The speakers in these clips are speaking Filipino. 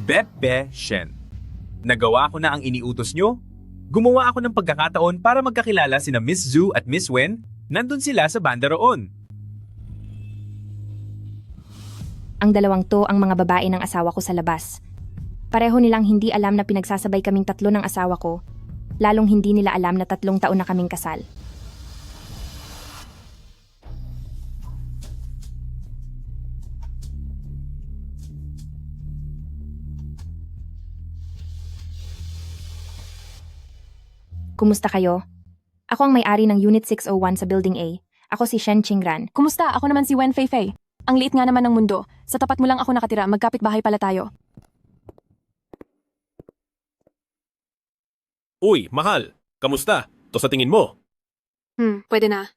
Bebe Shen. Nagawa ko na ang iniutos nyo. Gumawa ako ng pagkakataon para magkakilala sina Miss Zhu at Miss Wen. Nandun sila sa banda roon. Ang dalawang to ang mga babae ng asawa ko sa labas. Pareho nilang hindi alam na pinagsasabay kaming tatlo ng asawa ko, lalong hindi nila alam na 3 taon na kaming kasal. Kumusta kayo? Ako ang may-ari ng Unit 601 sa Building A. Ako si Shen Qingran. Kumusta? Ako naman si Wen Feifei. Ang liit nga naman ng mundo. Sa tapat mo lang ako nakatira, magkapit bahay pala tayo. Uy, mahal. Kamusta? To sa tingin mo? Pwede na.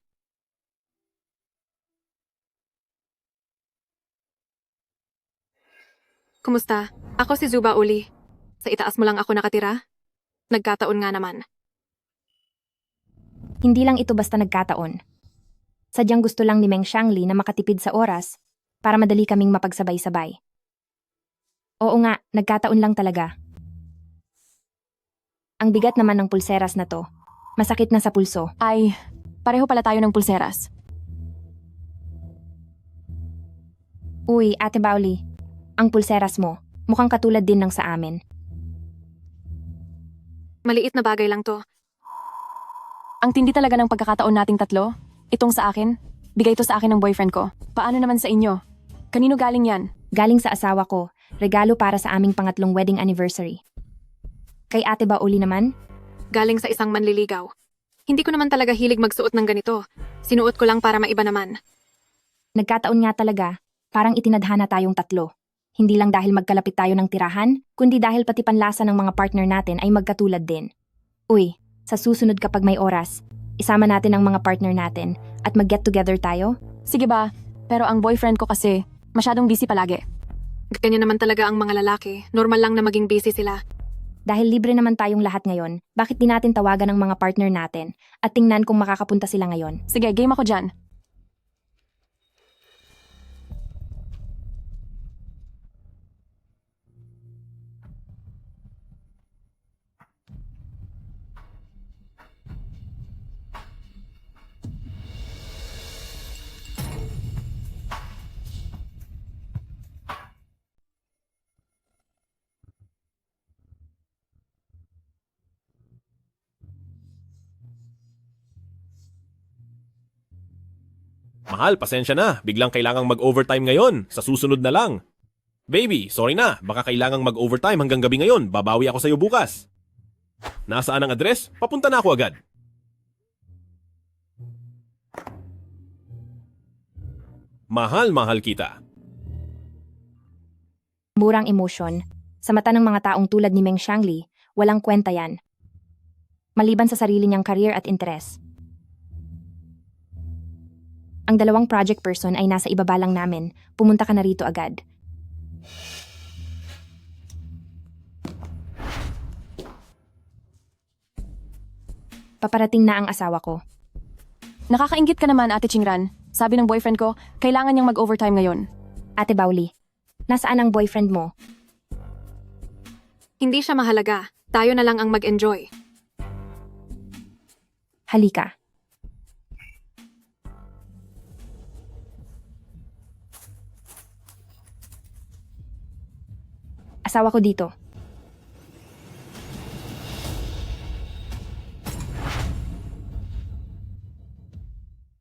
Kumusta? Ako si Zuba Uli. Sa itaas mo lang ako nakatira? Nagkataon nga naman. Hindi lang ito basta nagkataon. Sadyang gusto lang ni Meng Xiangli na makatipid sa oras para madali kaming mapagsabay-sabay. Oo nga, nagkataon lang talaga. Ang bigat naman ng pulseras na to. Masakit na sa pulso. Ay, pareho pala tayo ng pulseras. Uy, Ate Bauli, ang pulseras mo, mukhang katulad din ng sa amin. Maliit na bagay lang to. Ang tindi talaga ng pagkakataon nating tatlo. Itong sa akin, bigay to sa akin ng boyfriend ko. Paano naman sa inyo? Kanino galing yan? Galing sa asawa ko, regalo para sa aming pangatlong wedding anniversary. Kay Ate Bauli naman, Galing sa isang manliligaw. Hindi ko naman talaga hilig magsuot ng ganito. Sinuot ko lang para maiba naman. nagkataon nga talaga, parang itinadhana tayong tatlo. Hindi lang dahil magkalapit tayo ng tirahan, kundi dahil pati panlasa ng mga partner natin ay magkatulad din. Uy, sa susunod kapag may oras, isama natin ang mga partner natin at mag-get together tayo? Sige ba, pero ang boyfriend ko kasi, masyadong busy palagi. Ganyan naman talaga ang mga lalaki. Normal lang na maging busy sila. Dahil libre naman tayong lahat ngayon, bakit di natin tawagan ang mga partner natin at tingnan kung makakapunta sila ngayon? Sige, game ako dyan. Mahal, pasensya na. Biglang kailangang mag-overtime ngayon. Sa susunod na lang. Baby, sorry na. Baka kailangang mag-overtime hanggang gabi ngayon. Babawi ako sa'yo bukas. Nasaan ang address? Papunta na ako agad. Mahal kita. Murang emosyon. Sa mata ng mga taong tulad ni Meng Xiangli, walang kwenta yan. Maliban sa sarili niyang career at interes. Ang dalawang project person ay nasa ibaba lang namin. Pumunta ka na rito agad. Paparating na ang asawa ko. Nakakaingit ka naman, Ate Qingran. Sabi ng boyfriend ko, kailangan niyang mag-overtime ngayon. Ate Bauli, nasaan ang boyfriend mo? Hindi siya mahalaga. Tayo na lang ang mag-enjoy. Halika. Asawa ko dito.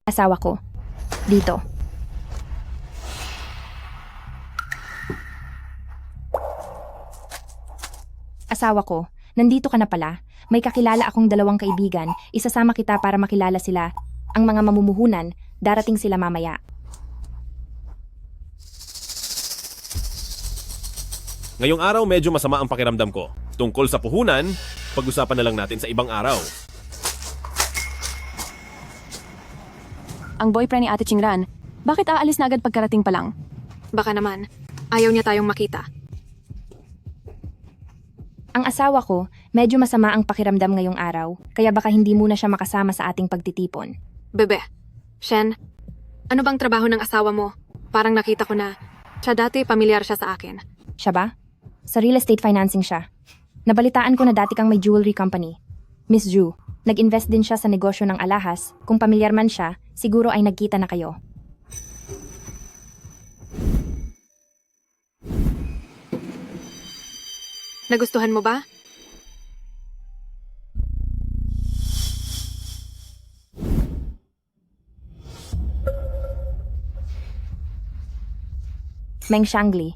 Asawa ko. Dito. Asawa ko, nandito ka na pala. May kakilala akong dalawang kaibigan. Isasama kita para makilala sila. Ang mga mamumuhunan, darating sila mamaya. Ngayong araw medyo masama ang pakiramdam ko. Tungkol sa puhunan, pag-usapan na lang natin sa ibang araw. Ang boyfriend ni Ate Qingran, bakit aalis na agad pagkarating pa lang? Baka naman, ayaw niya tayong makita. Ang asawa ko, medyo masama ang pakiramdam ngayong araw, kaya baka hindi muna siya makasama sa ating pagtitipon. Bebe, Shen, ano bang trabaho ng asawa mo? Parang nakita ko na, siya dati pamilyar siya sa akin. Siya ba? Sa real estate financing siya. Nabalitaan ko na dati kang may jewelry company. Miss Ju, nag-invest din siya sa negosyo ng alahas. Kung pamilyar man siya, siguro ay nagkita na kayo. Nagustuhan mo ba? Meng Shangli,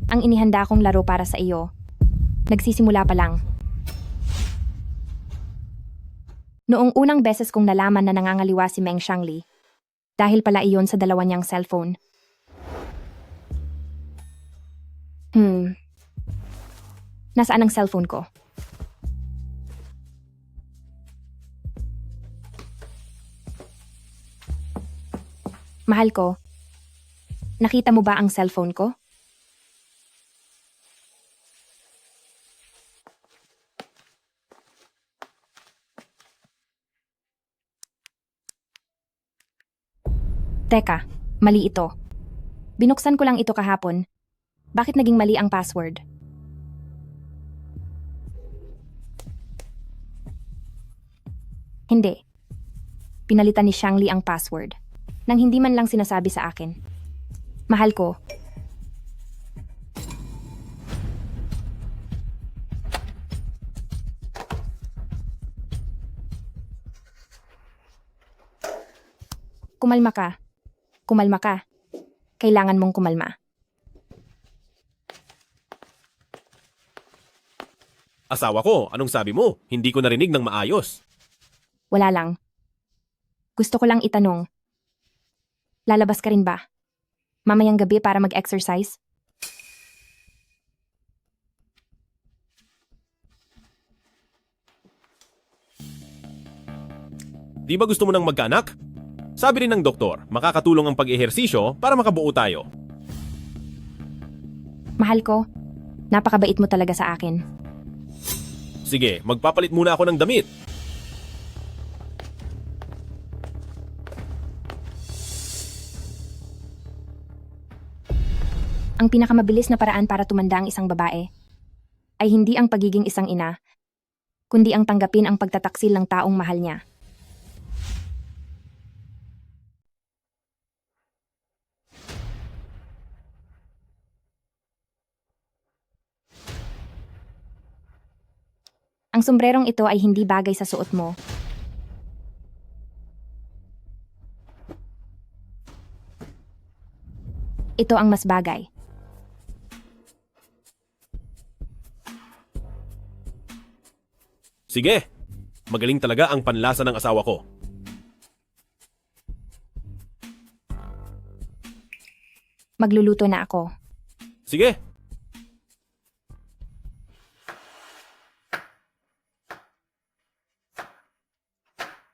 ang inihanda kong laro para sa iyo. Nagsisimula pa lang. Noong unang beses kong nalaman na nangangaliwa si Meng Shangli, dahil pala iyon sa dalawa niyang cellphone. Nasaan ang cellphone ko? Mahal ko, nakita mo ba ang cellphone ko? Teka, mali ito. Binuksan ko lang ito kahapon. Bakit naging mali ang password? Hindi. Pinalitan ni Shangli ang password nang hindi man lang sinasabi sa akin. Mahal ko. Kumalma ka. Kumalma ka. Kailangan mong kumalma. Asawa ko, anong sabi mo? Hindi ko narinig ng maayos. Wala lang. Gusto ko lang itanong. Lalabas ka rin ba? Mamayang gabi para mag-exercise? Di ba gusto mo nang magkaanak? Sabi rin ng doktor, makakatulong ang pag-ehersisyo para makabuo tayo. Mahal ko, napakabait mo talaga sa akin. Sige, magpapalit muna ako ng damit. Ang pinakamabilis na paraan para tumanda ang isang babae ay hindi ang pagiging isang ina, kundi ang tanggapin ang pagtataksil ng taong mahal niya. Ang sombrerong ito ay hindi bagay sa suot mo. Ito ang mas bagay. Sige, magaling talaga ang panlasa ng asawa ko. Magluluto na ako. Sige.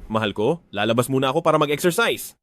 Mahal ko, lalabas muna ako para mag-exercise.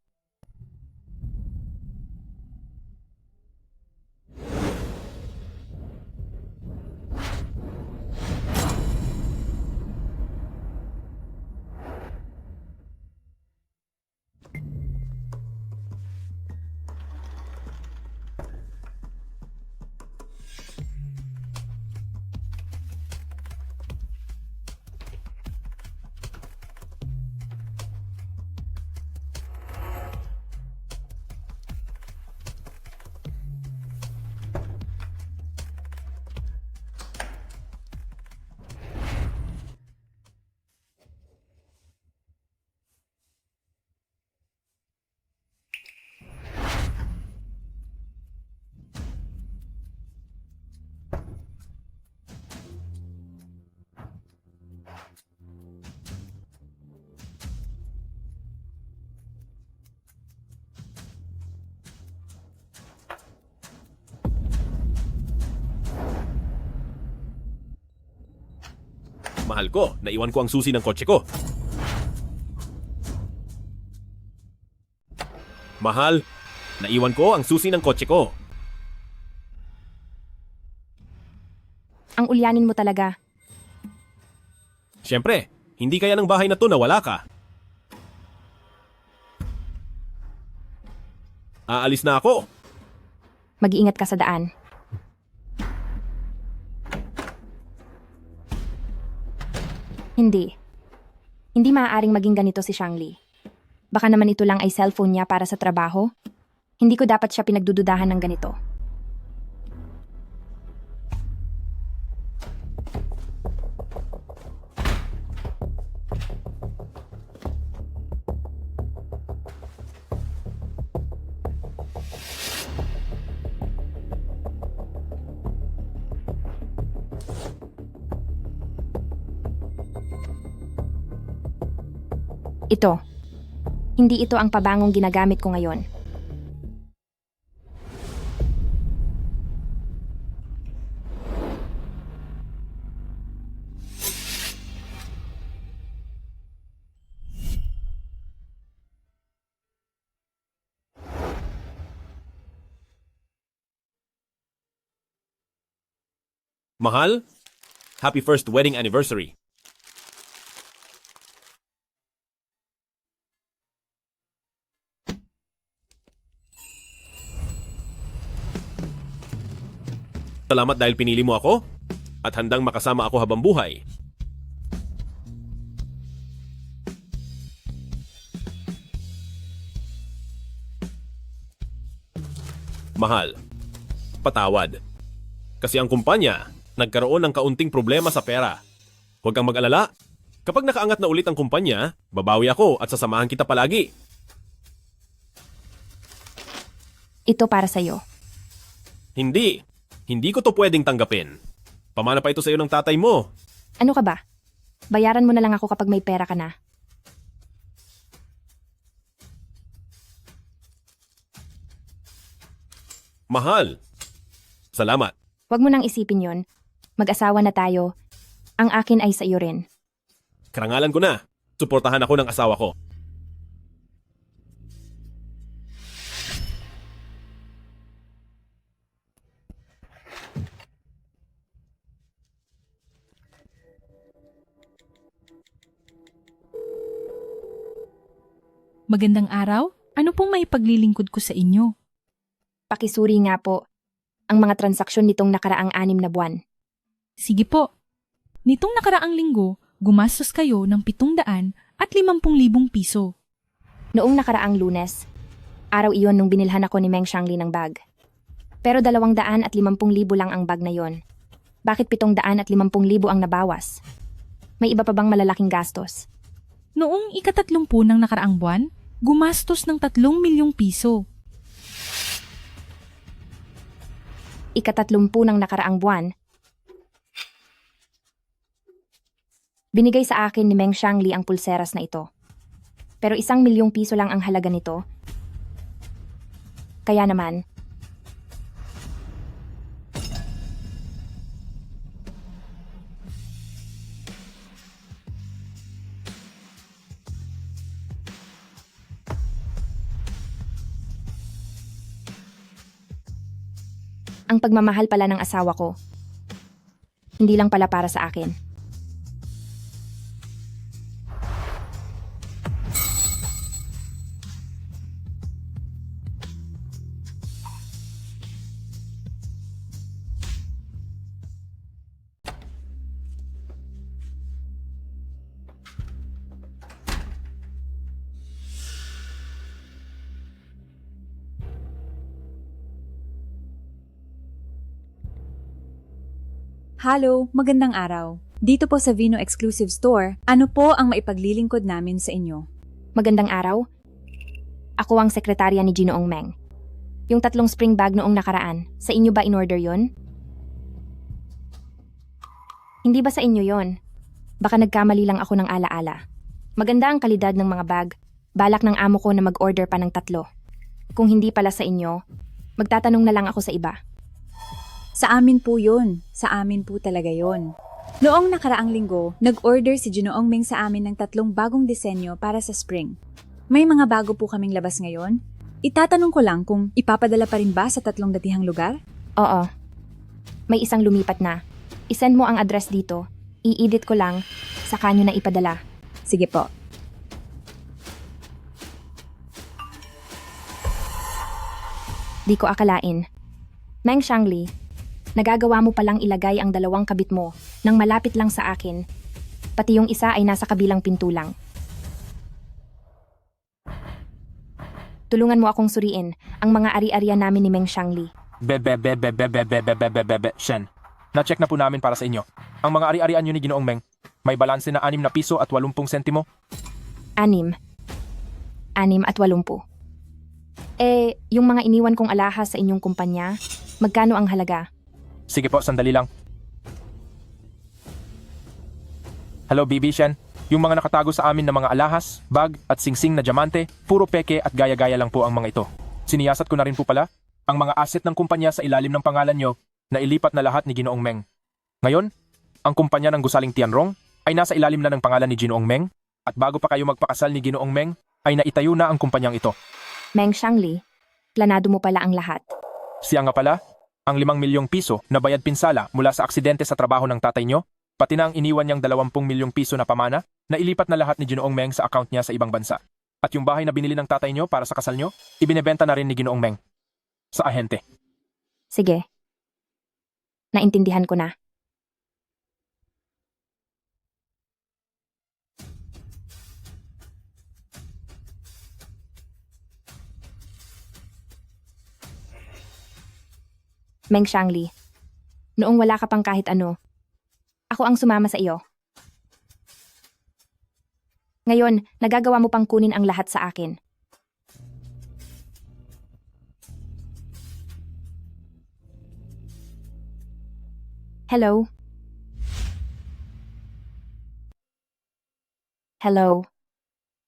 Mahal ko, naiwan ko ang susi ng kotse ko. Mahal, naiwan ko ang susi ng kotse ko. Ang ulyanin mo talaga. Siyempre, hindi kaya ng bahay na to na wala ka. Aalis na ako. Mag-iingat ka sa daan. Hindi. Hindi maaaring maging ganito si Shangli. Baka naman ito lang ay cellphone niya para sa trabaho. Hindi ko dapat siya pinagdududahan ng ganito. Ito. Hindi ito ang pabangong ginagamit ko ngayon. Mahal, happy first wedding anniversary. Salamat dahil pinili mo ako at handang makasama ako habang buhay. Mahal, patawad. Kasi ang kumpanya nagkaroon ng kaunting problema sa pera. Huwag kang mag-alala. Kapag nakaangat na ulit ang kumpanya, babawi ako at sasamahan kita palagi. Ito para sa'yo. Hindi. Hindi ko to pwedeng tanggapin. Pamana pa ito sa'yo ng tatay mo. Ano ka ba? Bayaran mo na lang ako kapag may pera ka na. Mahal. Salamat. Huwag mo nang isipin yon. Mag-asawa na tayo. Ang akin ay sa iyo rin. Karangalan ko na. Suportahan ako ng asawa ko. Magandang araw. Ano pong may paglilingkod ko sa inyo? Pakisuri nga po ang mga transaksyon nitong nakaraang 6 na buwan. Sige po. Nitong nakaraang linggo, gumastos kayo ng 750,000 piso. Noong nakaraang Lunes, araw iyon nung binilhan ako ni Meng Shangli ng bag. Pero 250,000 lang ang bag na yon. Bakit 750,000 ang nabawas? May iba pa bang malalaking gastos? Noong ika-30 ng nakaraang buwan, gumastos ng 3 milyong piso. Ika-30 ng nakaraang buwan, binigay sa akin ni Meng Shangli ang pulseras na ito. Pero 1 milyong piso lang ang halaga nito. Kaya naman, ang pagmamahal pala ng asawa ko, hindi lang pala para sa akin. Hello, magandang araw. Dito po sa Vino Exclusive Store, ano po ang maipaglilingkod namin sa inyo? Magandang araw. Ako ang sekretarya ni Ginoong Meng. Yung 3 spring bag noong nakaraan, sa inyo ba in-order yon? Hindi ba sa inyo yon? Baka nagkamali lang ako ng alaala. Maganda ang kalidad ng mga bag. Balak ng amo ko na mag-order pa ng 3. Kung hindi pala sa inyo, magtatanong na lang ako sa iba. Sa amin po yun. Sa amin po talaga yon. Noong nakaraang linggo, nag-order si Ginoong Ming sa amin ng 3 bagong disenyo para sa spring. May mga bago po kaming labas ngayon. Itatanong ko lang kung ipapadala pa rin ba sa 3 datihang lugar? Oo. May isang lumipat na. I-send mo ang address dito. I-edit ko lang, saka nyo na ipadala. Sige po. Di ko akalain. Meng Shangli, nagagawa mo palang ilagay ang 2 kabit mo nang malapit lang sa akin. Pati yung isa ay nasa kabilang pinto lang. Tulungan mo akong suriin ang mga ari-arian namin ni Meng Xiangli. Shen. Na-check na po namin para sa inyo. Ang mga ari-arian nyo ni Ginoong Meng, may balanse na 6 na piso at 80 sentimo. 6 at 80. Yung mga iniwan kong alahas sa inyong kumpanya, magkano ang halaga? Sige po, sandali lang. Hello, BB Shen. Yung mga nakatago sa amin na mga alahas, bag at singsing na diamante, puro peke at gaya-gaya lang po ang mga ito. Siniyasat ko na rin po pala ang mga asset ng kumpanya sa ilalim ng pangalan nyo na ilipat na lahat ni Ginoong Meng. Ngayon, ang kumpanya ng gusaling Tianrong ay nasa ilalim na ng pangalan ni Ginoong Meng at bago pa kayo magpakasal ni Ginoong Meng ay naitayo na ang kumpanyang ito. Meng Xiangli, planado mo pala ang lahat. Siya nga pala, ang 5 milyong piso na bayad pinsala mula sa aksidente sa trabaho ng tatay nyo, pati na ang iniwan niyang 20 milyong piso na pamana na ilipat na lahat ni Ginoong Meng sa account niya sa ibang bansa. At yung bahay na binili ng tatay nyo para sa kasal nyo, ibinebenta na rin ni Ginoong Meng sa ahente. Sige. Naintindihan ko na. Meng Xiangli, noong wala ka pang kahit ano, ako ang sumama sa iyo. Ngayon, nagagawa mo pang kunin ang lahat sa akin. Hello? Hello?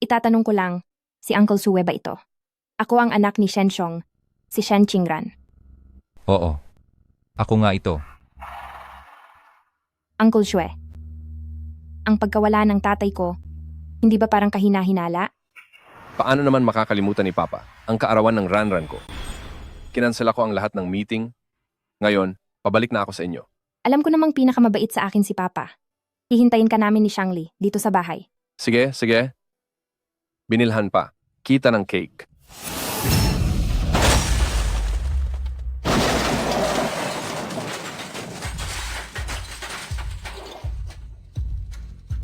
Itatanong ko lang, si Uncle Sue ba ito? Ako ang anak ni Shen Xiong, si Shen Qingran. Oo. Ako nga ito. Uncle Sue, ang pagkawala ng tatay ko, hindi ba parang kahina-hinala? Paano naman makakalimutan ni Papa ang kaarawan ng ranran ko? Kinansela ko ang lahat ng meeting. Ngayon, pabalik na ako sa inyo. Alam ko namang pinakamabait sa akin si Papa. Hihintayin ka namin ni Xiangli dito sa bahay. Sige, sige. Binilhan pa. Kita ng cake.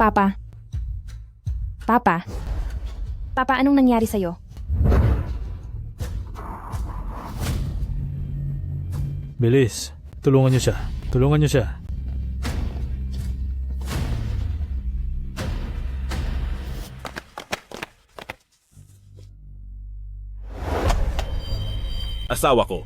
Papa. Papa. Papa, anong nangyari sa'yo? Bilis, tulungan niyo siya. Tulungan niyo siya. Asawa ko.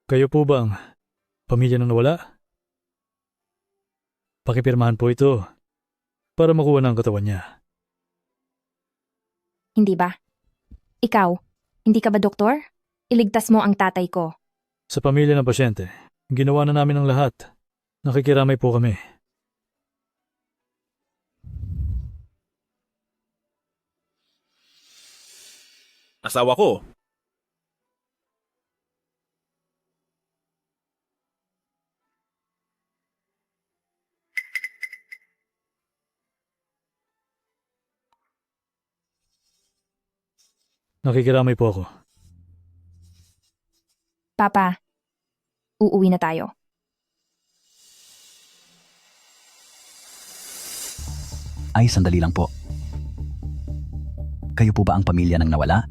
Kayo po bang pamilya ng nawala? Pakipirmahan po ito para makuha ng katawan niya. Hindi ba? Ikaw, hindi ka ba doktor? Iligtas mo ang tatay ko. Sa pamilya ng pasyente, ginawa na namin ang lahat. Nakikiramay po kami. Asawa ko. Nakikiramay po ako. Papa, uuwi na tayo. Ay, sandali lang po. Kayo po ba ang pamilya ng nawala?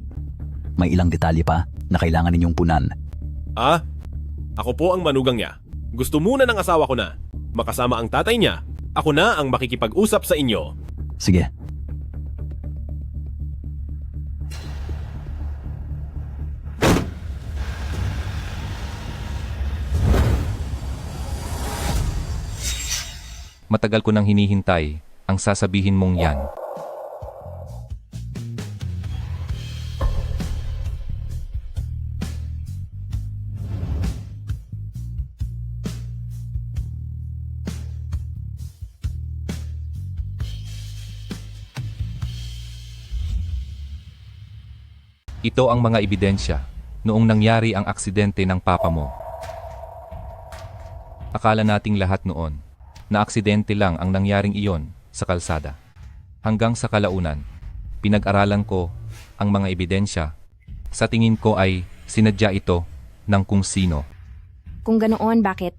May ilang detalye pa na kailangan ninyong punan. Ah? Ako po ang manugang niya. Gusto muna ng asawa ko na. Makasama ang tatay niya. Ako na ang makikipag-usap sa inyo. Sige. Matagal ko nang hinihintay ang sasabihin mong yan. Ito ang mga ebidensya noong nangyari ang aksidente ng papa mo. Akala nating lahat noon na aksidente lang ang nangyaring iyon sa kalsada. Hanggang sa kalaunan, pinag-aralan ko ang mga ebidensya. Sa tingin ko ay sinadya ito ng kung sino. Kung ganoon, bakit?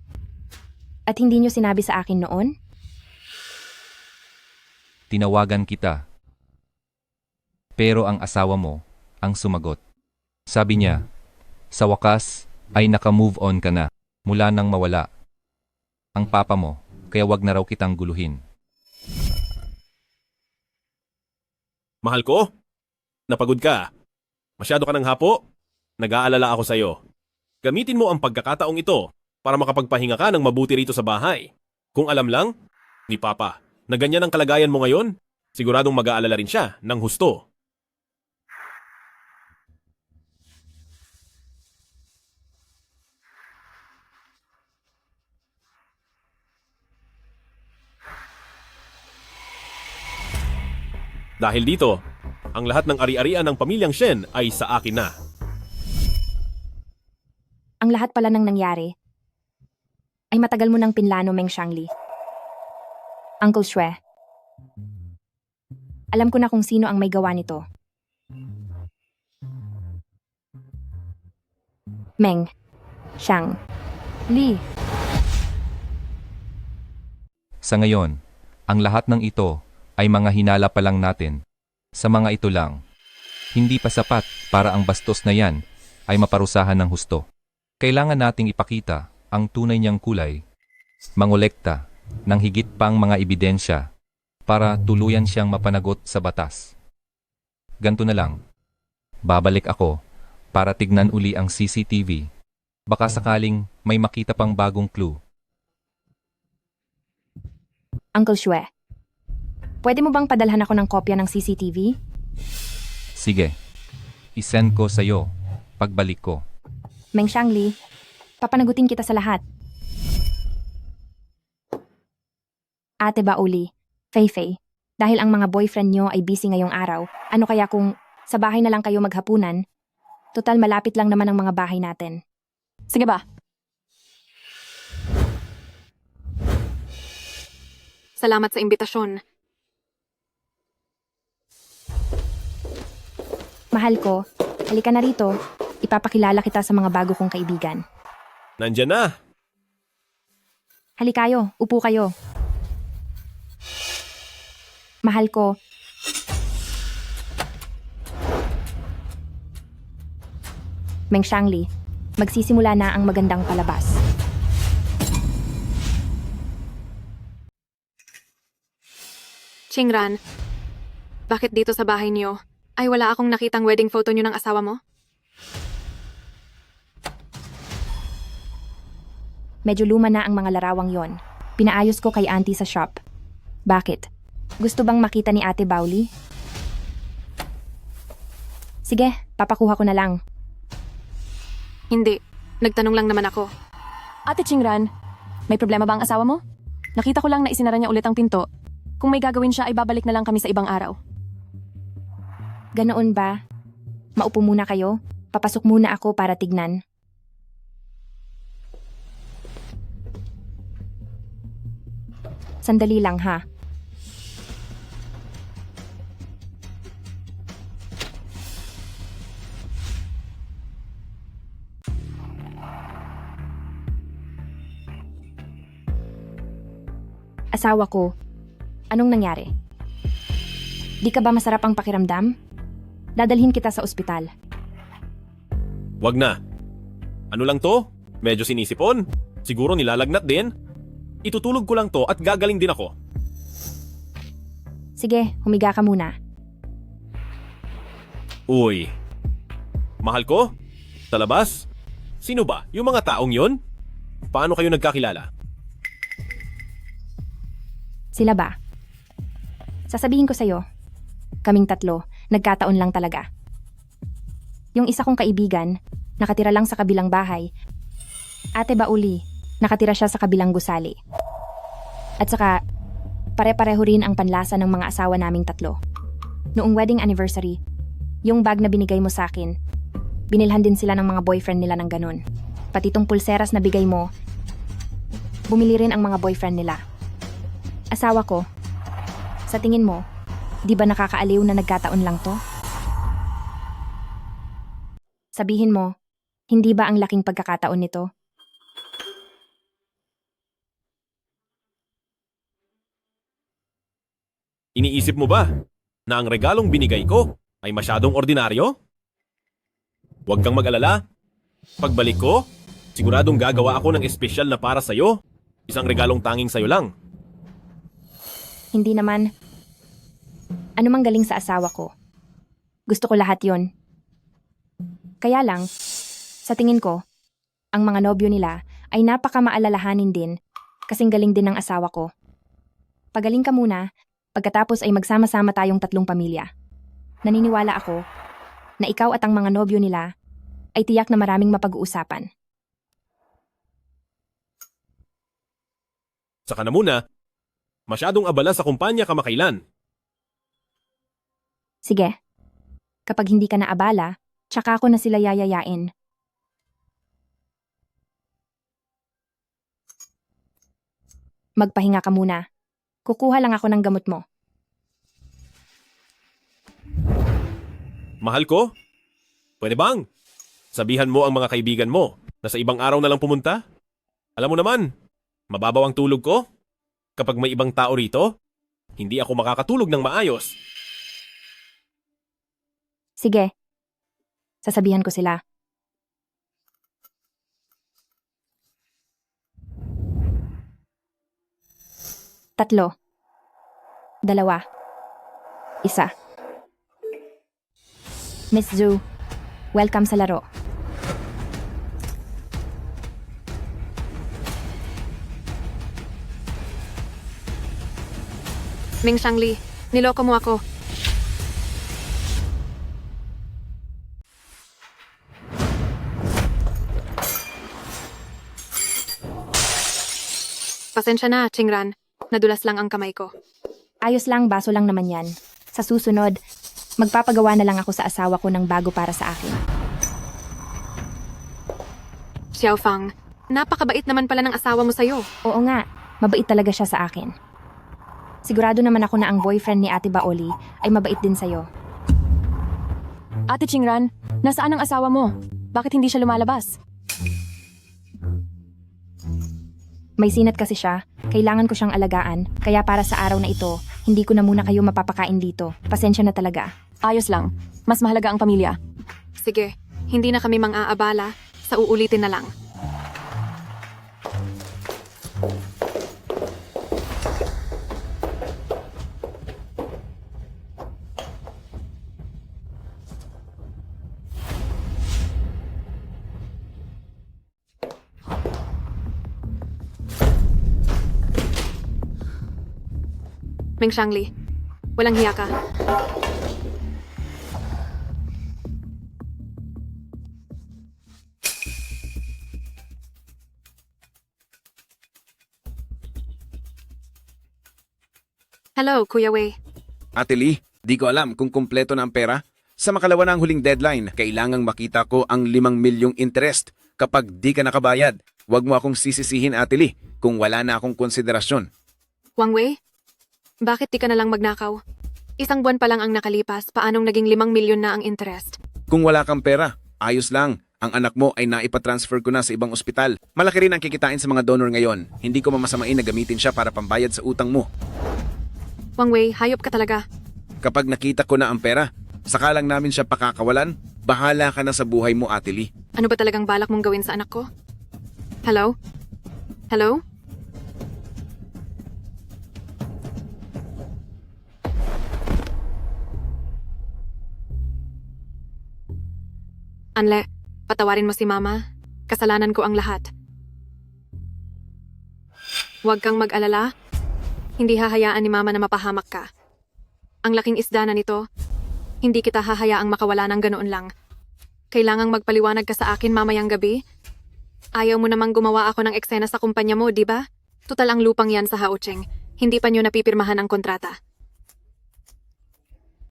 At hindi nyo sinabi sa akin noon? Tinawagan kita. Pero ang asawa mo ang sumagot. Sabi niya, sa wakas ay naka-move on ka na mula nang mawala ang papa mo, kaya wag na raw kitang guluhin. Mahal ko? Napagod ka? Masyado ka ng hapo? Nag-aalala ako sa'yo. Gamitin mo ang pagkakataong ito para makapagpahinga ka ng mabuti rito sa bahay. Kung alam lang, ni Papa, na ganyan ang kalagayan mo ngayon, siguradong mag-aalala rin siya ng husto. Dahil dito, ang lahat ng ari-arian ng pamilyang Shen ay sa akin na. Ang lahat pala ng nangyari ay matagal mo nang pinlano, Meng Xiangli. Uncle Xue, alam ko na kung sino ang may gawa nito. Meng Xiangli. Sa ngayon, ang lahat ng ito ay mga hinala pa lang natin. Sa mga ito lang, hindi pa sapat para ang bastos na yan ay maparusahan ng husto. Kailangan nating ipakita ang tunay niyang kulay, mangolekta ng higit pang mga ebidensya para tuluyan siyang mapanagot sa batas. Ganto na lang, babalik ako para tignan uli ang CCTV. Baka sakaling may makita pang bagong clue. Uncle Xue, pwede mo bang padalhan ako ng kopya ng CCTV? Sige, isend ko sa'yo pagbalik ko. Meng Xiangli, papanagutin kita sa lahat. Ate Bauli, Fei-Fei, dahil ang mga boyfriend nyo ay busy ngayong araw, ano kaya kung sa bahay na lang kayo maghapunan? Total malapit lang naman ang mga bahay natin. Sige ba? Salamat sa imbitasyon. Mahal ko, halika na rito. Ipapakilala kita sa mga bago kong kaibigan. Nandyan na! Halikayo, upo kayo. Mahal ko, Meng Xiangli, magsisimula na ang magandang palabas. Qingran, bakit dito sa bahay niyo ay wala akong nakitang wedding photo niyo ng asawa mo? Medyo luma na ang mga larawang yon. Pinaayos ko kay auntie sa shop. Bakit? Gusto bang makita ni Ate Bauli? Sige, papakuha ko na lang. Hindi. Nagtanong lang naman ako. Ate Qingran, may problema ba ang asawa mo? Nakita ko lang na isinara niya ulit ang pinto. Kung may gagawin siya ay babalik na lang kami sa ibang araw. Ganoon ba? Maupo muna kayo. Papasok muna ako para tignan. Sandali lang ha. Asawa ko, anong nangyari? Di ka ba masarap ang pakiramdam? Dadalhin kita sa ospital. Wag na. Ano lang to? Medyo sinisipon. Siguro nilalagnat din. Itutulog ko lang to at gagaling din ako. Sige, humiga ka muna. Uy. Mahal ko? Sa labas? Sino ba? Yung mga taong yon? Paano kayo nagkakilala? Sila ba? Sasabihin ko sa'yo, kaming tatlo, nagkataon lang talaga. Yung isa kong kaibigan, nakatira lang sa kabilang bahay. Ate Bauli, nakatira siya sa kabilang gusali. At saka, pare-pareho rin ang panlasa ng mga asawa naming tatlo. Noong wedding anniversary, Yung bag na binigay mo sa akin, binilhan din sila ng mga boyfriend nila ng ganun. Pati tong pulseras na bigay mo, bumili rin ang mga boyfriend nila. Asawa ko, sa tingin mo, di ba nakakaaliw na nagkataon lang to? Sabihin mo, hindi ba ang laking pagkakataon nito? Iniisip mo ba na ang regalong binigay ko ay masyadong ordinaryo? Huwag kang mag-alala. Pagbalik ko, siguradong gagawa ako ng espesyal na para sa'yo. Isang regalong tanging sa'yo lang. Hindi naman. Ano mang galing sa asawa ko. Gusto ko lahat yon. Kaya lang, sa tingin ko, ang mga nobyo nila ay napakamaalalahanin din kasing galing din ng asawa ko. Pagaling ka muna, pagkatapos ay magsama-sama tayong tatlong pamilya. Naniniwala ako na ikaw at ang mga nobyo nila ay tiyak na maraming mapag-uusapan. Saka na muna, masyadong abala sa kumpanya kamakailan. Sige, kapag hindi ka na abala, tsaka ako na sila yayayain. Magpahinga ka muna. Kukuha lang ako ng gamot mo. Mahal ko? Pwede bang? Sabihan mo ang mga kaibigan mo na sa ibang araw na lang pumunta? Alam mo naman, mababaw ang tulog ko. Kapag may ibang tao rito, hindi ako makakatulog ng maayos. Sige, sasabihan ko sila. Tatlo. Dalawa. Isa. Miss Zhu, welcome sa laro. Ming Shangli, niloko mo ako. Pasensya na, Chingran. Nadulas lang ang kamay ko. Ayos lang, baso lang naman yan. Sa susunod, magpapagawa na lang ako sa asawa ko ng bago para sa akin. Xiaofang, napakabait naman pala ng asawa mo sa'yo. Oo nga, mabait talaga siya sa akin. Sigurado naman ako na ang boyfriend ni Ate Baoli ay mabait din sa'yo. Ate Chingran, nasaan ang asawa mo? Bakit hindi siya lumalabas? May sinat kasi siya, kailangan ko siyang alagaan, kaya para sa araw na ito, hindi ko na muna kayo mapapakain dito. Pasensya na talaga. Ayos lang. Mas mahalaga ang pamilya. Sige, hindi na kami mang-aabala. Sa uulitin na lang. Ming Shangli, walang hiya ka. Hello, Kuya Wei. Ate Lee, di ko alam kung kumpleto na ang pera. Sa makalawa na ang huling deadline, kailangang makita ko ang 5 milyong interest. Kapag di ka nakabayad, huwag mo akong sisisihin, Ate Lee, kung wala na akong konsiderasyon. Wang Wei, bakit di ka na lang magnakaw? Isang buwan pa lang ang nakalipas, paanong naging 5 milyon na ang interest? Kung wala kang pera, ayos lang. Ang anak mo ay naipatransfer ko na sa ibang ospital. Malaki rin ang kikitain sa mga donor ngayon. Hindi ko mamasamain na gamitin siya para pambayad sa utang mo. Wang Wei, hayop ka talaga. Kapag nakita ko na ang pera, saka lang namin siya pakakawalan. Bahala ka na sa buhay mo, Ate Lee. Ano ba talagang balak mong gawin sa anak ko? Hello? Hello? Anle, patawarin mo si Mama. Kasalanan ko ang lahat. Huwag kang mag-alala. Hindi hahayaan ni Mama na mapahamak ka. Ang laking isda na nito, hindi kita hahayaang makawala ng ganoon lang. Kailangang magpaliwanag ka sa akin mamayang gabi. Ayaw mo namang gumawa ako ng eksena sa kumpanya mo, di ba? Tutal ang lupang yan sa Haocheng. Hindi pa niyo napipirmahan ang kontrata.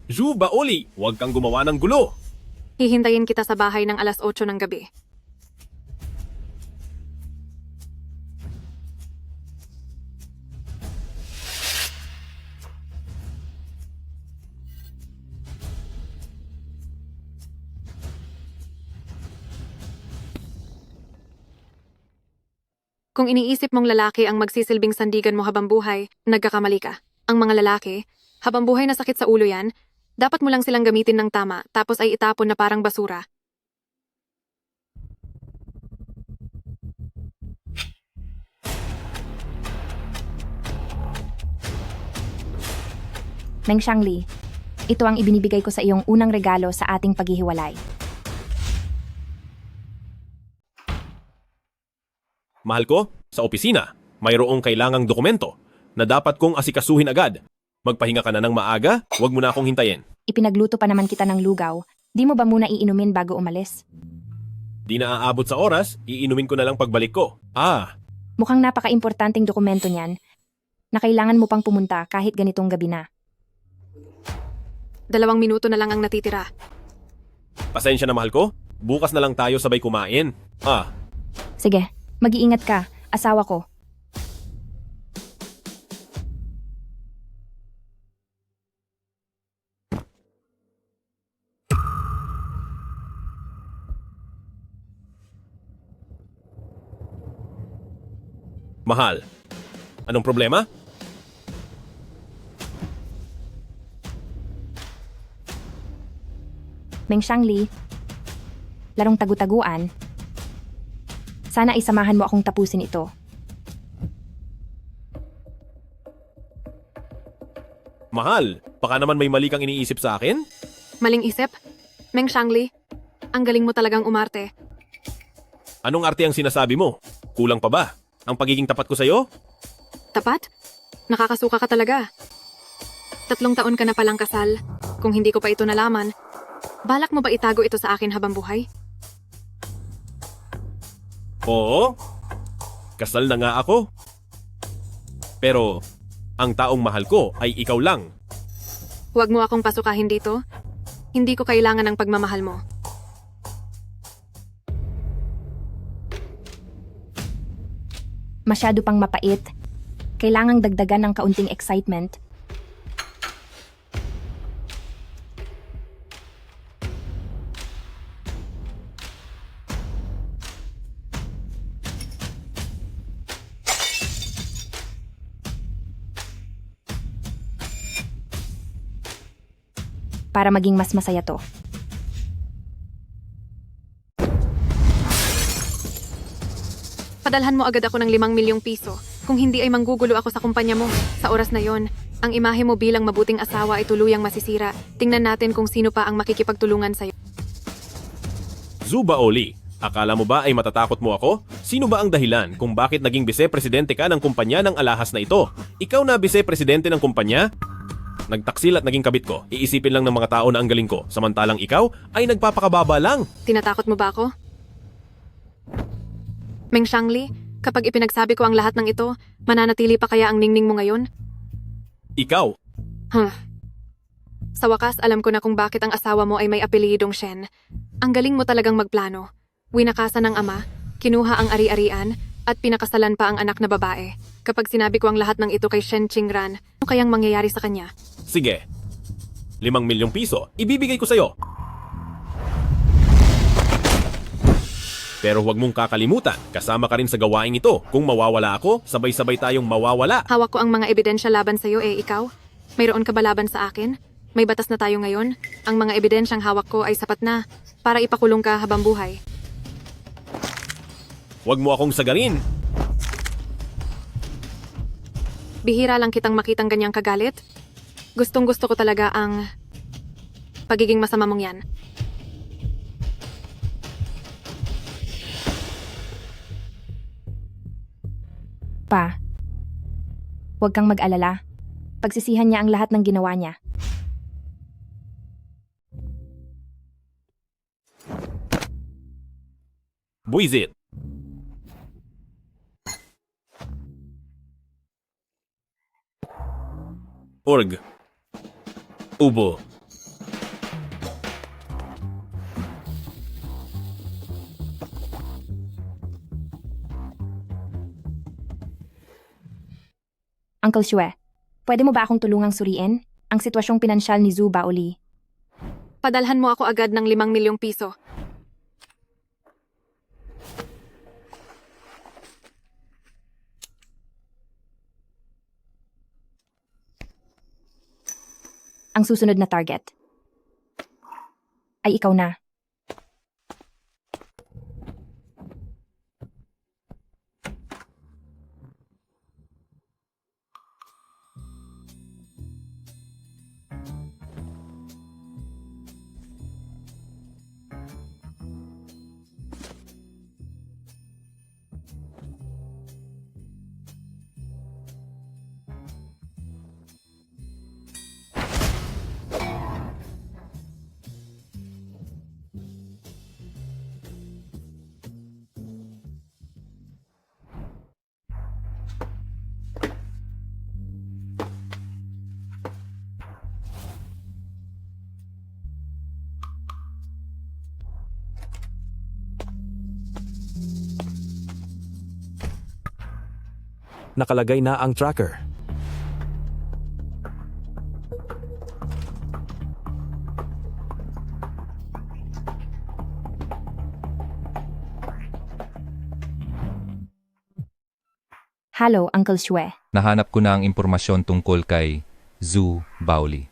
Zhu Baoli, huwag kang gumawa ng gulo. Hihintayin kita sa bahay ng alas 8 ng gabi. Kung iniisip mong lalaki ang magsisilbing sandigan mo habang buhay, nagkakamali ka. Ang mga lalaki, habang buhay na sakit sa ulo yan, dapat mo lang silang gamitin ng tama tapos ay itapon na parang basura. Meng Xiangli, ito ang ibinibigay ko sa iyong unang regalo sa ating paghihiwalay. Mahal ko, sa opisina, mayroong kailangang dokumento na dapat kong asikasuhin agad. Magpahinga ka na ng maaga, huwag mo na akong hintayin. Ipinagluto pa naman kita ng lugaw. Di mo ba muna iinumin bago umalis? Di na aabot sa oras, iinumin ko na lang pagbalik ko. Mukhang napaka-importanting dokumento niyan na kailangan mo pang pumunta kahit ganitong gabi na. 2 minuto na lang ang natitira. Pasensya na mahal ko, bukas na lang tayo sabay kumain. Sige, mag-iingat ka, asawa ko. Mahal, anong problema? Meng Xiangli, larong tagu-taguan. Sana ay samahan mo akong tapusin ito. Mahal, baka naman may mali kang iniisip sa akin? Maling isip? Meng Xiangli, ang galing mo talagang umarte. Anong arte ang sinasabi mo? Kulang pa ba? Ang pagiging tapat ko sa'yo? Tapat? Nakakasuka ka talaga. 3 taon ka na palang kasal. Kung hindi ko pa ito nalaman, balak mo ba itago ito sa akin habang buhay? Oo. Kasal na nga ako. Pero, ang taong mahal ko ay ikaw lang. Huwag mo akong pasukahin dito. Hindi ko kailangan ng pagmamahal mo. Masyado pang mapait. Kailangang dagdagan ng kaunting excitement. Para maging mas masaya to. Padalhan mo agad ako ng 5 milyong piso. Kung hindi ay manggugulo ako sa kumpanya mo. Sa oras na yon, ang imahe mo bilang mabuting asawa ay tuluyang masisira. Tingnan natin kung sino pa ang makikipagtulungan sa'yo. Zhu Baoli, akala mo ba ay matatakot mo ako? Sino ba ang dahilan kung bakit naging bise-presidente ka ng kumpanya ng alahas na ito? Ikaw na bise-presidente ng kumpanya? Nagtaksil at naging kabit ko. Iisipin lang ng mga tao na ang galing ko. Samantalang ikaw ay nagpapakababa lang. Tinatakot mo ba ako? Meng Xiangli, kapag ipinagsabi ko ang lahat ng ito, mananatili pa kaya ang ningning mo ngayon? Ikaw, Sa wakas, alam ko na kung bakit ang asawa mo ay may apelyidong Shen. Ang galing mo talagang magplano. Winakasan ng ama, kinuha ang ari-arian, at pinakasalan pa ang anak na babae. Kapag sinabi ko ang lahat ng ito kay Shen Qingran, ano kayang mangyayari sa kanya? sige. 5 milyong piso, ibibigay ko sa'yo. Pero huwag mong kakalimutan, kasama ka rin sa gawaing ito. Kung mawawala ako, sabay-sabay tayong mawawala. Hawak ko ang mga ebidensya laban sa'yo ikaw? Mayroon ka ba laban sa akin? May batas na tayo ngayon. Ang mga ebidensyang hawak ko ay sapat na para ipakulong ka habang buhay. Huwag mo akong sagarin. Bihira lang kitang makitang ganyang kagalit. Gustong-gusto ko talaga ang pagiging masama mong yan. Pa, huwag kang mag-alala. Pagsisihan niya ang lahat ng ginawa niya. Buisit. Org. Ubo. Uncle Shue, pwede mo ba akong tulungang suriin ang sitwasyong pinansyal ni Zhu Baoli? Padalhan mo ako agad ng 5 milyong piso. Ang susunod na target ay ikaw na. Nakalagay na ang tracker. Hello, Uncle Shue. Nahanap ko na ang impormasyon tungkol kay Zhu Baoli.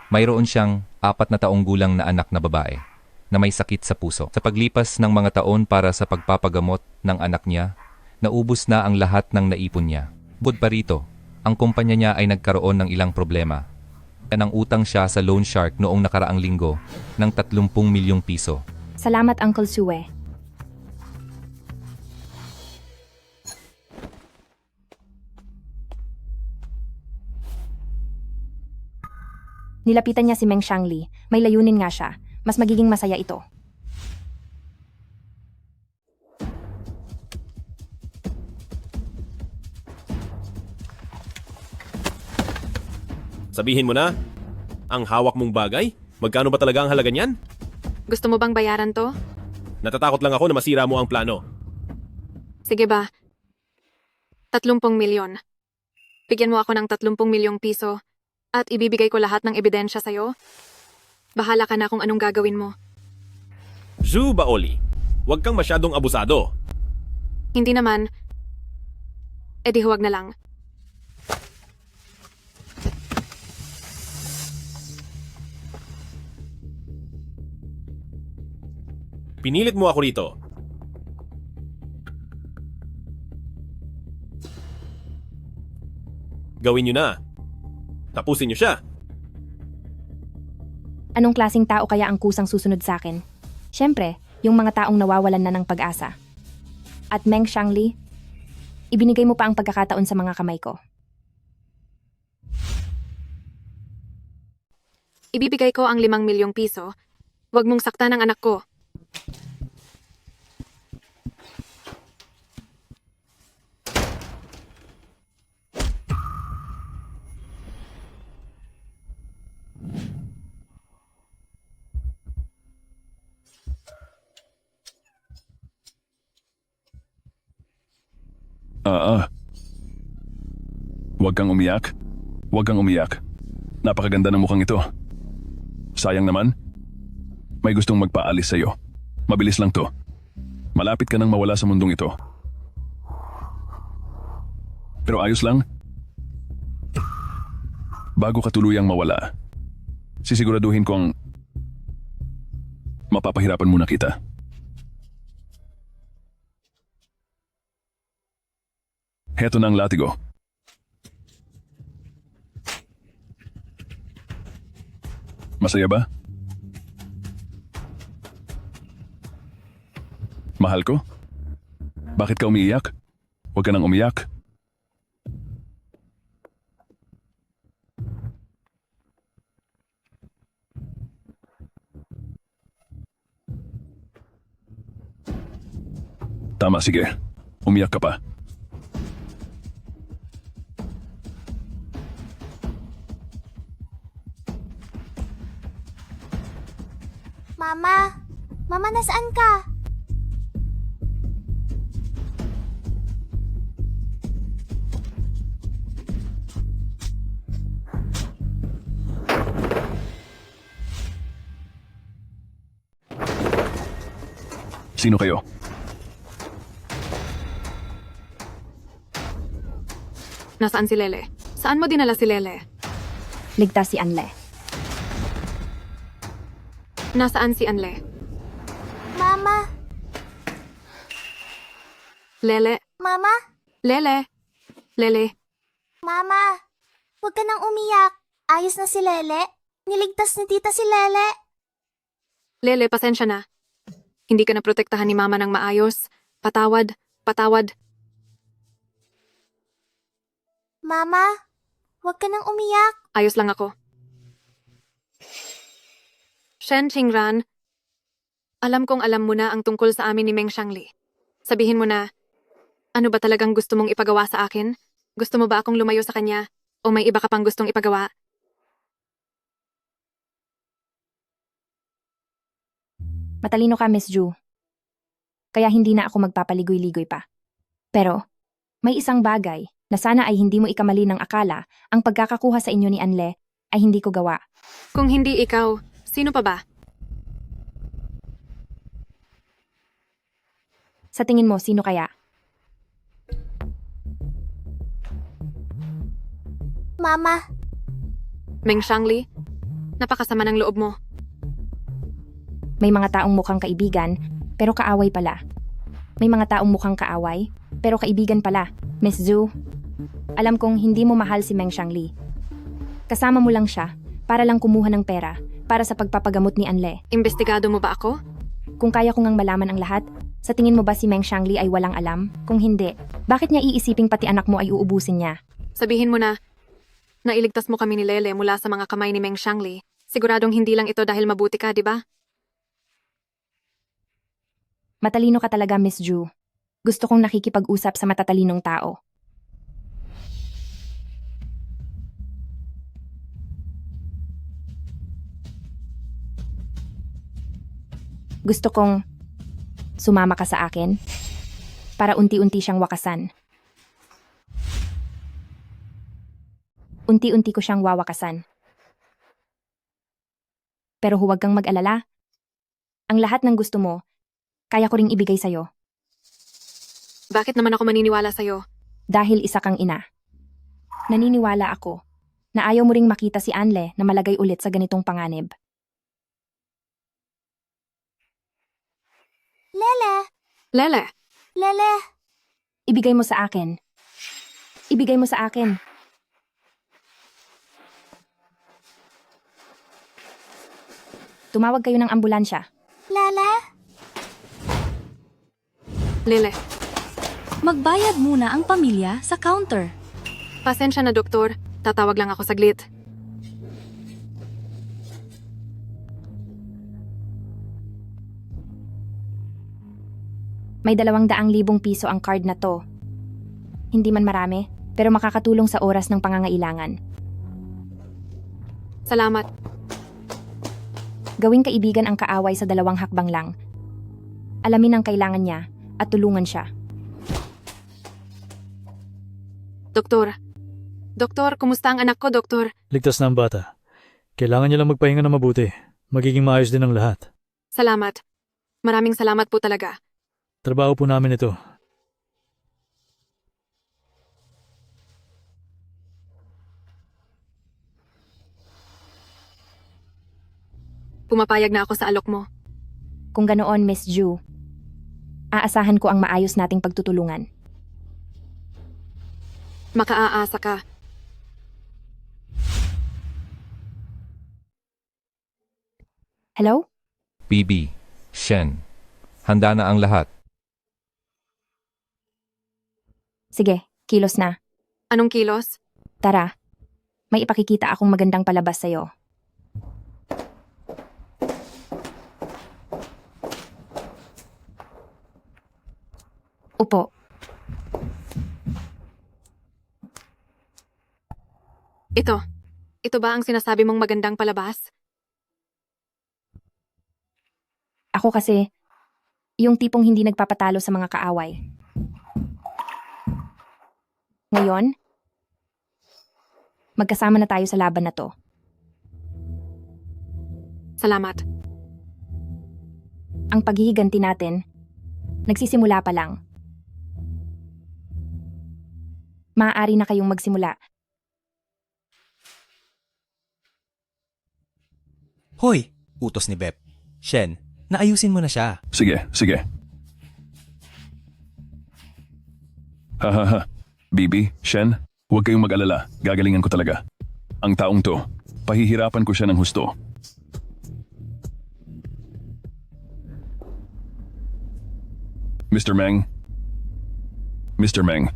Mayroon siyang 4 na taong gulang na anak na babae na may sakit sa puso. Sa paglipas ng mga taon para sa pagpapagamot ng anak niya, naubos na ang lahat ng naipon niya. Bukod pa rito, ang kumpanya niya ay nagkaroon ng ilang problema. Nang utang siya sa loan shark noong nakaraang linggo ng 30 milyong piso. Salamat, Uncle Shue. Nilapitan niya si Meng Xiangli. May layunin nga siya. Mas magiging masaya ito. Sabihin mo na, ang hawak mong bagay? Magkano ba talaga ang halaga niyan? Gusto mo bang bayaran to? Natatakot lang ako na masira mo ang plano. Sige ba? 30 milyon. Bigyan mo ako ng 30 milyong piso at ibibigay ko lahat ng ebidensya sa'yo. Bahala ka na kung anong gagawin mo. Zhu Baoli, huwag kang masyadong abusado. Hindi naman. E di huwag na lang. Pinilit mo ako rito. Gawin nyo na. Tapusin nyo siya. Anong klaseng tao kaya ang kusang susunod sa akin? Siyempre, yung mga taong nawawalan na ng pag-asa. At Meng Xiangli, ibinigay mo pa ang pagkakataon sa mga kamay ko. Ibibigay ko ang 5 milyong piso. Huwag mong saktan ang anak ko. Huwag kang umiyak. Huwag kang umiyak. Napakaganda ng mukhang ito. Sayang naman, may gustong magpaalis sa'yo. Mabilis lang to. Malapit ka nang mawala sa mundong ito. Pero ayos lang. Bago ka tuluyang mawala, sisiguraduhin kong mapapahirapan muna kita. Heto na ang latigo. Masaya ba? Mahal ko? Bakit ka umiiyak? Huwag ka nang umiyak. Tama, sige. Umiyak ka pa. Mama! Mama, nasaan ka? Sino kayo? Nasaan si Lele? Saan mo dinala si Lele? Ligtas si Anle. Nasaan si Anle? Mama! Lele? Mama? Lele? Lele? Mama! Huwag ka nang umiyak. Ayos na si Lele. Niligtas ni tita si Lele. Lele, pasensya na. Hindi ka na protektahan ni Mama ng maayos. Patawad, patawad. Mama, huwag ka nang umiyak. Ayos lang ako. Shen Qingran, alam kong alam mo na ang tungkol sa amin ni Meng Xiangli. Sabihin mo na, ano ba talagang gusto mong ipagawa sa akin? Gusto mo ba akong lumayo sa kanya? O may iba ka pang gustong ipagawa? Matalino ka, Miss Ju. Kaya hindi na ako magpapaligoy-ligoy pa. Pero, may isang bagay na sana ay hindi mo ikamali ng akala ang pagkakakuha sa inyo ni Anle ay hindi ko gawa. Kung hindi ikaw, sino pa ba? Sa tingin mo, sino kaya? Mama, Meng Xiangli, napakasama ng loob mo. May mga taong mukhang kaibigan, pero kaaway pala. May mga taong mukhang kaaway, pero kaibigan pala. Miss Zhu, alam kong hindi mo mahal si Meng Xiangli. Kasama mo lang siya para lang kumuha ng pera para sa pagpapagamot ni Anle. Imbestigado mo ba ako? Kung kaya ko ngang malaman ang lahat, sa tingin mo ba si Meng Xiangli ay walang alam? Kung hindi, bakit niya iisiping pati anak mo ay uubusin niya? Sabihin mo na, nailigtas mo kami ni Lele mula sa mga kamay ni Meng Xiangli. Siguradong hindi lang ito dahil mabuti ka, di ba? Matalino ka talaga, Miss Ju. Gusto kong nakikipag-usap sa matatalinong tao. Gusto kong sumama ka sa akin para unti-unti siyang wakasan. Unti-unti ko siyang wawakasan. Pero huwag kang mag-alala. Ang lahat ng gusto mo, kaya ko ring ibigay sa'yo. Bakit naman ako maniniwala sa'yo? Dahil isa kang ina. Naniniwala ako na ayaw mo ring makita si Anle na malagay ulit sa ganitong panganib. Lele, Lele, Lele. Ibigay mo sa akin. Ibigay mo sa akin. Tumawag kayo ng ambulansya. Lele. Lele. Magbayad muna ang pamilya sa counter. Pasensya na, doktor. Tatawag lang ako saglit. May 200,000 piso ang card na to. Hindi man marami, pero makakatulong sa oras ng pangangailangan. Salamat. Gawing kaibigan ang kaaway sa 2 hakbang lang. Alamin ang kailangan niya at tulungan siya. Doktor. Doktor, kumusta ang anak ko, doktor? Ligtas na ang bata. Kailangan niya lang magpahinga na mabuti. Magiging maayos din ang lahat. Salamat. Maraming salamat po talaga. Trabaho po namin ito. Pumapayag na ako sa alok mo. Kung ganoon, Miss Ju, aasahan ko ang maayos nating pagtutulungan. Makaaasa ka. Hello? Bibi, Shen, handa na ang lahat. Sige, kilos na. Anong kilos? Tara, may ipakikita akong magandang palabas sa'yo. Upo. Ito. Ito ba ang sinasabi mong magandang palabas? Ako kasi, yung tipong hindi nagpapatalo sa mga kaaway. Ngayon, magkasama na tayo sa laban na to. Salamat. Ang paghihiganti natin Nagsisimula pa lang. Maaari na kayong magsimula. Hoy! Utos ni Bep. Shen, naayusin mo na siya. Sige, sige. Hahaha. Bibi, Shen, huwag kayong mag-alala. Gagalingan ko talaga. Ang taong to, pahihirapan ko siya ng husto. Mr. Meng. Mr. Meng.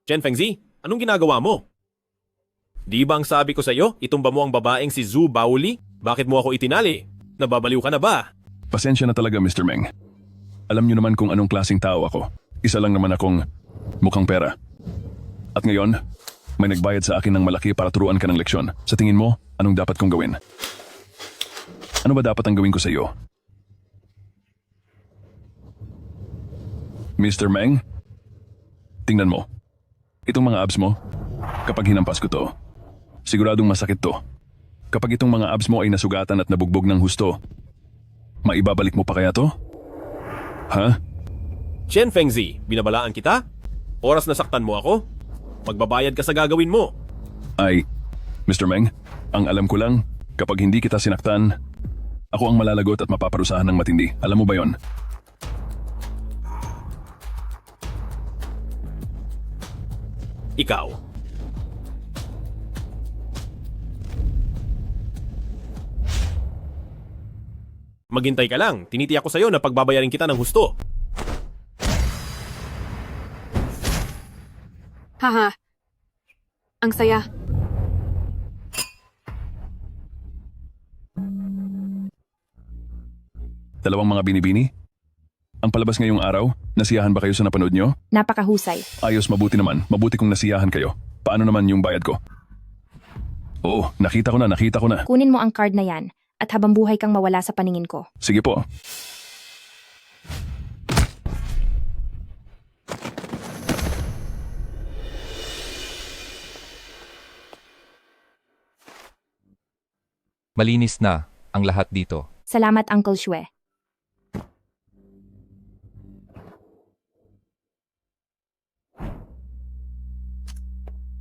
Chen Fengzi, anong ginagawa mo? Di ba ang sabi ko sa'yo, itumba mo ang babaeng si Zhu Baoli? Bakit mo ako itinali? Nababaliw ka na ba? Pasensya na talaga, Mr. Meng. Alam niyo naman kung anong klaseng tao ako. Isa lang naman akong mukhang pera. At ngayon, may nagbayad sa akin ng malaki para turuan ka ng leksyon. Sa tingin mo, anong dapat kong gawin? Ano ba dapat ang gawin ko sa iyo? Mr. Meng? Tingnan mo. Itong mga abs mo, kapag hinampas ko to, siguradong masakit to. Kapag itong mga abs mo ay nasugatan at nabugbog ng husto, maibabalik mo pa kaya to? Ha? Chen Fengzi, binabalaan kita? Oras na saktan mo ako? Magbabayad ka sa gagawin mo. Ay, Mr. Meng, ang alam ko lang, kapag hindi kita sinaktan, ako ang malalagot at mapaparusahan ng matindi. Alam mo ba yon? Ikaw. Maghintay ka lang. Tinitiyak ko sa'yo na pagbabayarin kita ng husto. Haha. Ang saya. Dalawang mga binibini? Ang palabas ngayong araw, nasiyahan ba kayo sa napanood nyo? Napakahusay. Ayos, mabuti naman. Mabuti kong nasiyahan kayo. Paano naman yung bayad ko? Oo, nakita ko na. Kunin mo ang card na yan at habang buhay kang mawala sa paningin ko. Sige po. Malinis na ang lahat dito. Salamat, Uncle Shue.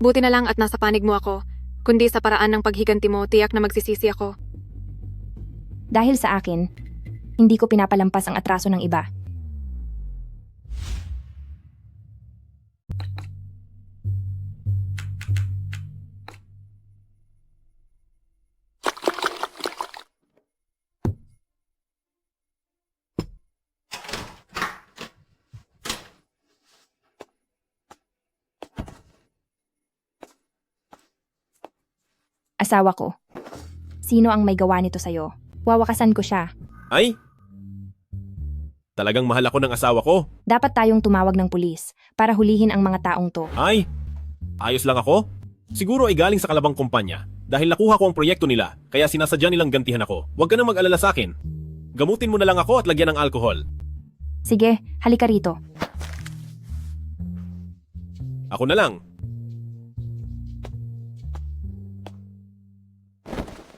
Buti na lang at nasa panig mo ako. Kundi sa paraan ng paghiganti mo, tiyak na magsisisi ako. Dahil sa akin, hindi ko pinapalampas ang atraso ng iba. Asawa ko. Sino ang may gawa nito sa'yo? Wawakasan ko siya. Ay! Talagang mahal ako ng asawa ko. Dapat tayong tumawag ng pulis para hulihin ang mga taong to. Ay! Ayos lang ako? Siguro ay galing sa kalabang kumpanya. Dahil nakuha ko ang proyekto nila, kaya sinasadya nilang gantihan ako. Huwag ka nang mag-alala sa akin. Gamutin mo na lang ako at lagyan ng alkohol. Sige, halika rito. Ako na lang.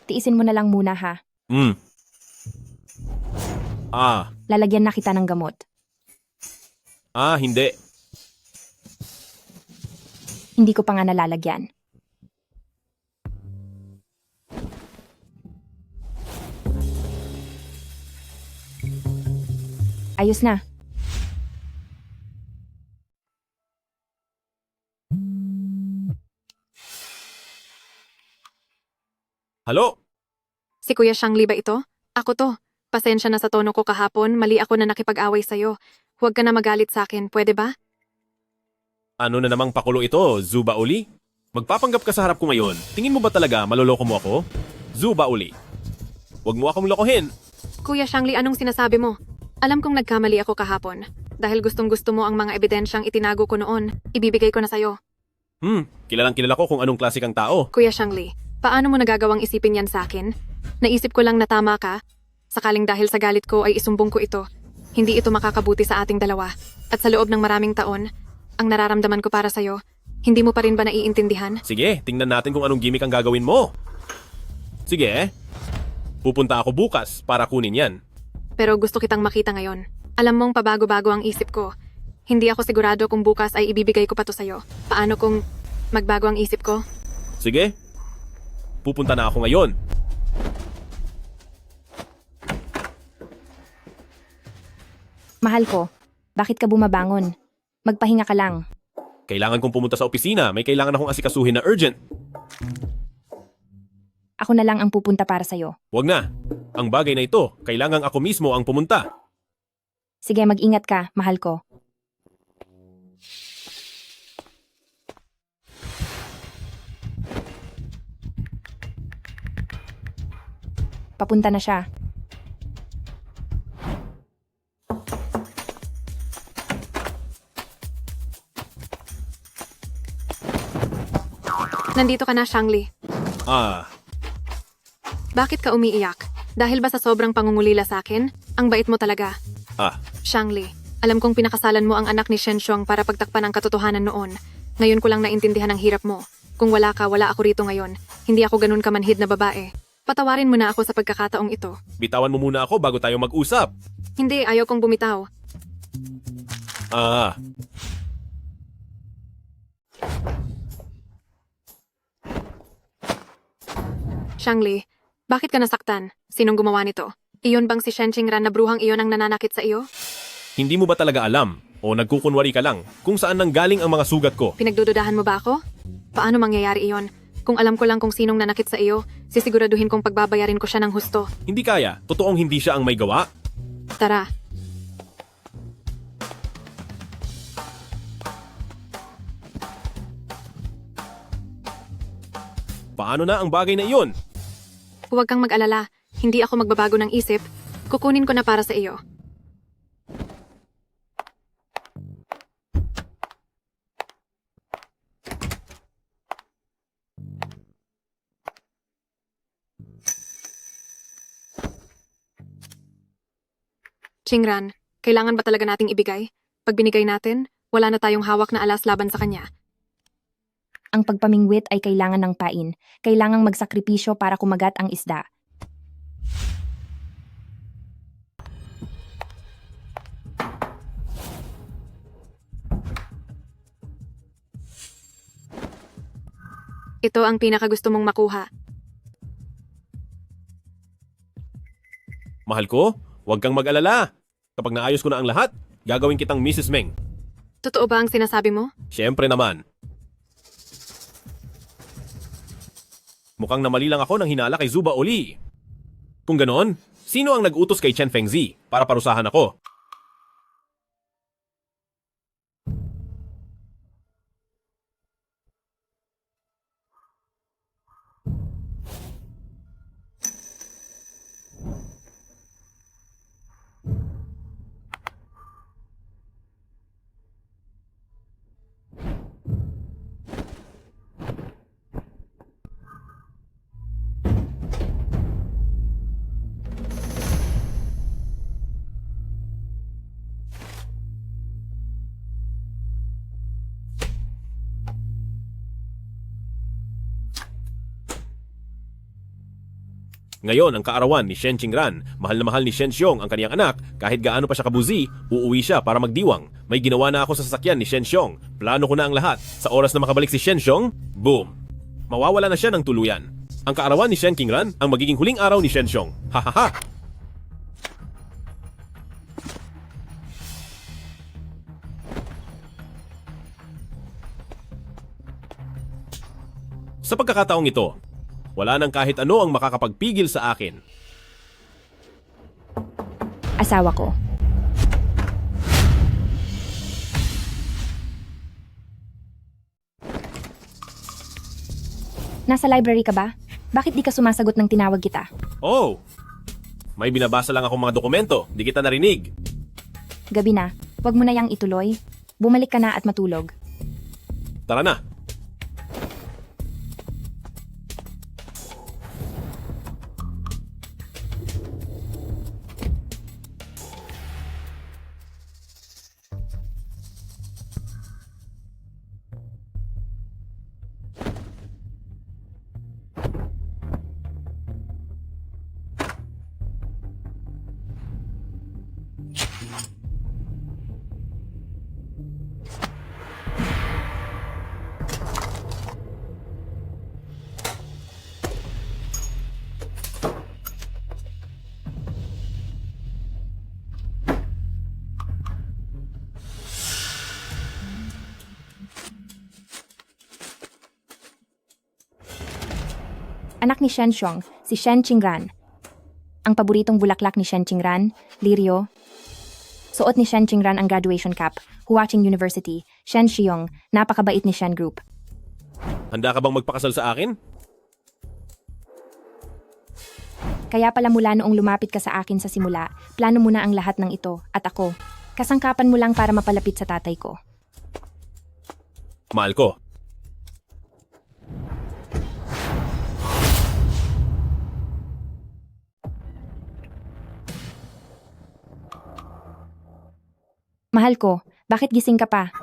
Tiisin mo na lang muna ha. Lalagyan na kita ng gamot. Hindi. Hindi ko pa nga nalalagyan. Ayos na. Halo? Si Kuya Shangli ba ito? Ako to. Pasensya na sa tono ko kahapon, mali ako na nakipag-away sa'yo. Huwag ka na magalit sa akin, pwede ba? Ano na namang pakulo ito, Zuba Uli? Magpapanggap ka sa harap ko ngayon. Tingin mo ba talaga maloloko mo ako? Zuba Uli. Huwag mo akong lokohin. Kuya Shangli, anong sinasabi mo? Alam kong nagkamali ako kahapon. Dahil gustong-gusto mo ang mga ebidensyang itinago ko noon, ibibigay ko na sa'yo. Kilalang kilala ko kung anong klase kang tao. Kuya Shangli, paano mo nagagawang isipin yan sa akin? Naisip ko lang na tama ka. Sakaling dahil sa galit ko ay isumbong ko ito. Hindi ito makakabuti sa ating dalawa. At sa loob ng maraming taon, ang nararamdaman ko para sa'yo Hindi mo pa rin ba naiintindihan? Sige, tingnan natin kung anong gimmick ang gagawin mo. Sige. Pupunta ako bukas para kunin yan. Pero gusto kitang makita ngayon. Alam mong pabago-bago ang isip ko. Hindi ako sigurado kung bukas ay ibibigay ko pa to sa'yo. Paano kung magbago ang isip ko? Sige. Pupunta na ako ngayon. Mahal ko, bakit ka bumabangon? Magpahinga ka lang. Kailangan kong pumunta sa opisina. May kailangan akong asikasuhin na urgent. Ako na lang ang pupunta para sa'yo. Wag na. Ang bagay na ito, kailangan ako mismo ang pumunta. Sige, mag-ingat ka, mahal ko. Papunta na siya. Nandito ka na, Shangli. Bakit ka umiiyak? Dahil ba sa sobrang pangungulila sa akin? Ang bait mo talaga. Shangli, alam kong pinakasalan mo ang anak ni Shen Xiong para pagtakpan ang katotohanan noon. Ngayon ko lang naintindihan ang hirap mo. Kung wala ka, wala ako rito ngayon. Hindi ako ganun kamanhid na babae. Patawarin mo na ako sa pagkakataong ito. Bitawan mo muna ako bago tayo mag-usap. Hindi, ayaw kong bumitaw. Shangli, bakit ka nasaktan? Sinong gumawa nito? Iyon bang si Shen Qingran na bruhang iyon ang nananakit sa iyo? Hindi mo ba talaga alam o nagkukunwari ka lang kung saan nanggaling ang mga sugat ko? Pinagdududahan mo ba ako? Paano mangyayari iyon? Kung alam ko lang kung sinong nanakit sa iyo, sisiguraduhin kong pagbabayarin ko siya ng husto. Hindi kaya. Totoong hindi siya ang may gawa. Tara. Paano na ang bagay na iyon? Huwag kang mag-alala. Hindi ako magbabago ng isip. Kukunin ko na para sa iyo. Qingran, kailangan ba talaga nating ibigay? Pag binigay natin, wala na tayong hawak na alas laban sa kanya. Ang pagpamingwit ay kailangan ng pain. Kailangang magsakripisyo para kumagat ang isda. Ito ang pinakagusto mong makuha. Mahal ko, huwag kang mag-alala. Kapag naayos ko na ang lahat, gagawin kitang Mrs. Meng. Totoo ba ang sinasabi mo? Siyempre naman. Mukhang namali lang ako nang hinala kay Zuba Oli. Kung ganoon, sino ang nag-utos kay Chen Fengzi para parusahan ako? Ngayon, ang kaarawan ni Shen Qingran, mahal na mahal ni Shen Xiong ang kaniyang anak, kahit gaano pa siya kabuzi, uuwi siya para magdiwang. May ginawa na ako sa sasakyan ni Shen Xiong. Plano ko na ang lahat. Sa oras na makabalik si Shen Xiong, boom! Mawawala na siya ng tuluyan. Ang kaarawan ni Shen Qingran, ang magiging huling araw ni Shen Xiong. Ha ha ha! Sa pagkakataong ito, wala nang kahit ano ang makakapagpigil sa akin. Asawa ko. Nasa library ka ba? Bakit di ka sumasagot ng tinawag kita? Oh! May binabasa lang akong mga dokumento. Di kita narinig. Gabi na. Huwag mo na yang ituloy. Bumalik ka na at matulog. Tara na! Anak ni Shen Xiong, si Shen Qingran. Ang paboritong bulaklak ni Shen Qingran, lirio. Suot ni Shen Qingran ang graduation cap, Huaching University, Shen Xiong, napakabait ni Shen Group. Handa ka bang magpakasal sa akin? Kaya pala mula noong lumapit ka sa akin sa simula, plano mo na ang lahat ng ito, at ako. Kasangkapan mo lang para mapalapit sa tatay ko. Mahal ko. Mahal ko, bakit gising ka pa?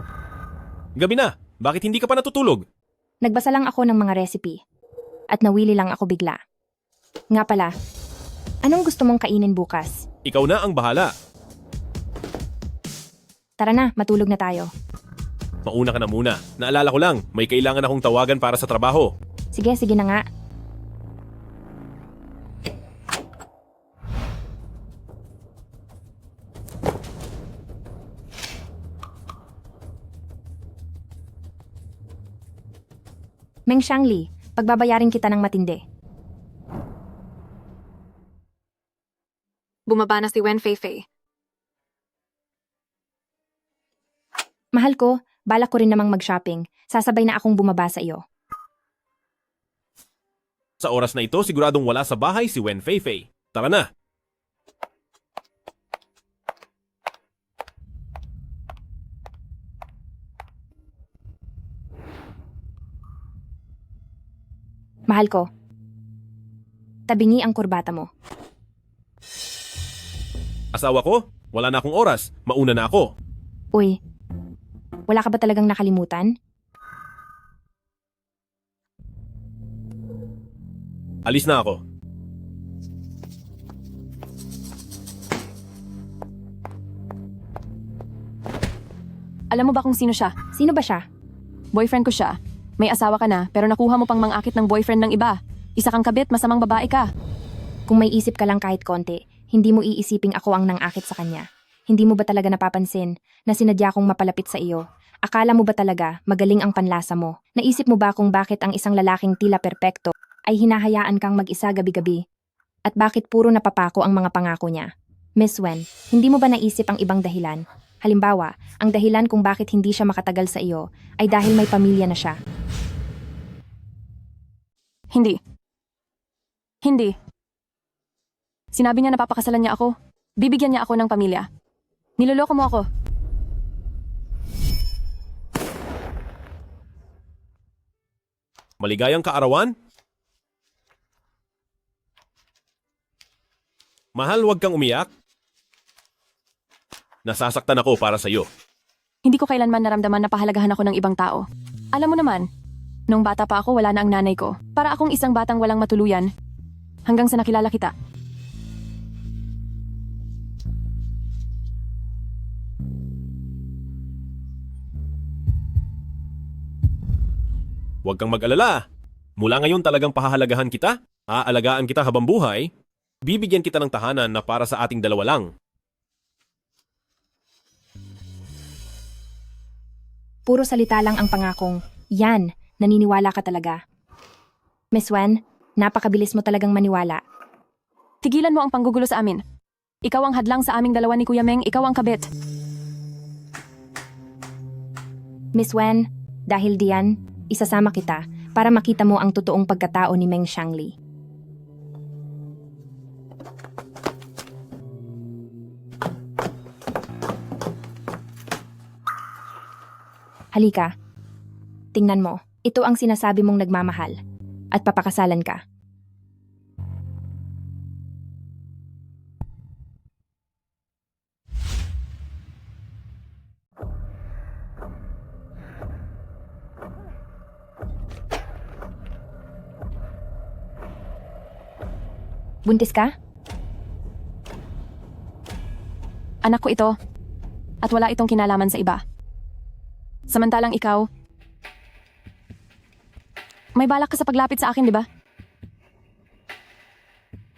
Gabi na. Bakit hindi ka pa natutulog? Nagbasa lang ako ng mga recipe. At nawili lang ako bigla. Nga pala, anong gusto mong kainin bukas? Ikaw na ang bahala. Tara na, matulog na tayo. Mauna ka na muna. Naalala ko lang, may kailangan akong tawagan para sa trabaho. Sige, sige na nga. Meng Xiangli, pagbabayarin kita ng matindi. Bumaba na si Wen Feifei. Mahal ko, balak ko rin namang mag-shopping. Sasabay na akong bumaba sa iyo. Sa oras na ito, siguradong wala sa bahay si Wen Feifei. Tara na! Mahal ko, tabingi ang kurbata mo. Asawa ko? Wala na akong oras. Mauna na ako. Uy, wala ka ba talagang nakalimutan? Alis na ako. Alam mo ba kung sino siya? Sino ba siya? Boyfriend ko siya. May asawa ka na, pero nakuha mo pang mangakit ng boyfriend ng iba. Isa kang kabit, masamang babae ka. Kung may isip ka lang kahit konti, hindi mo iisiping ako ang nangakit sa kanya. Hindi mo ba talaga napapansin na sinadya kong mapalapit sa iyo? Akala mo ba talaga magaling ang panlasa mo? Naisip mo ba kung bakit ang isang lalaking tila perpekto ay hinahayaan kang mag-isa gabi-gabi? At bakit puro napapako ang mga pangako niya? Miss Wen, hindi mo ba naisip ang ibang dahilan? Halimbawa, ang dahilan kung bakit hindi siya makatagal sa iyo ay dahil may pamilya na siya. Hindi. Hindi. Sinabi niya na papakasalan niya ako. Bibigyan niya ako ng pamilya. Niloloko mo ako. Maligayang kaarawan? Mahal, huwag kang umiyak. Nasasaktan ako para sa iyo. Hindi ko kailanman naramdaman na pahalagahan ako ng ibang tao. Alam mo naman, nung bata pa ako wala na ang nanay ko. Para akong isang batang walang matuluyan. Hanggang sa nakilala kita. Huwag kang mag-alala. Mula ngayon talagang pahahalagahan kita. Aalagaan kita habang buhay. Bibigyan kita ng tahanan na para sa ating dalawa lang. Puro salita lang ang pangakong, yan, naniniwala ka talaga. Miss Wen, napakabilis mo talagang maniwala. Tigilan mo ang panggugulo sa amin. Ikaw ang hadlang sa aming dalawa ni Kuya Meng, ikaw ang kabit. Miss Wen, dahil diyan, isasama kita para makita mo ang totoong pagkatao ni Meng Xiangli. Halika. Tingnan mo, ito ang sinasabi mong nagmamahal. At papakasalan ka. Buntis ka? Anak ko ito. At wala itong kinalaman sa iba. Samantalang ikaw, may balak ka sa paglapit sa akin, di ba?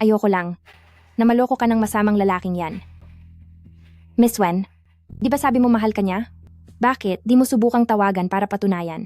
Ayoko lang. Na maloko ka ng masamang lalaking yan. Miss Wen, di ba sabi mo mahal ka niya? Bakit di mo subukang tawagan para patunayan?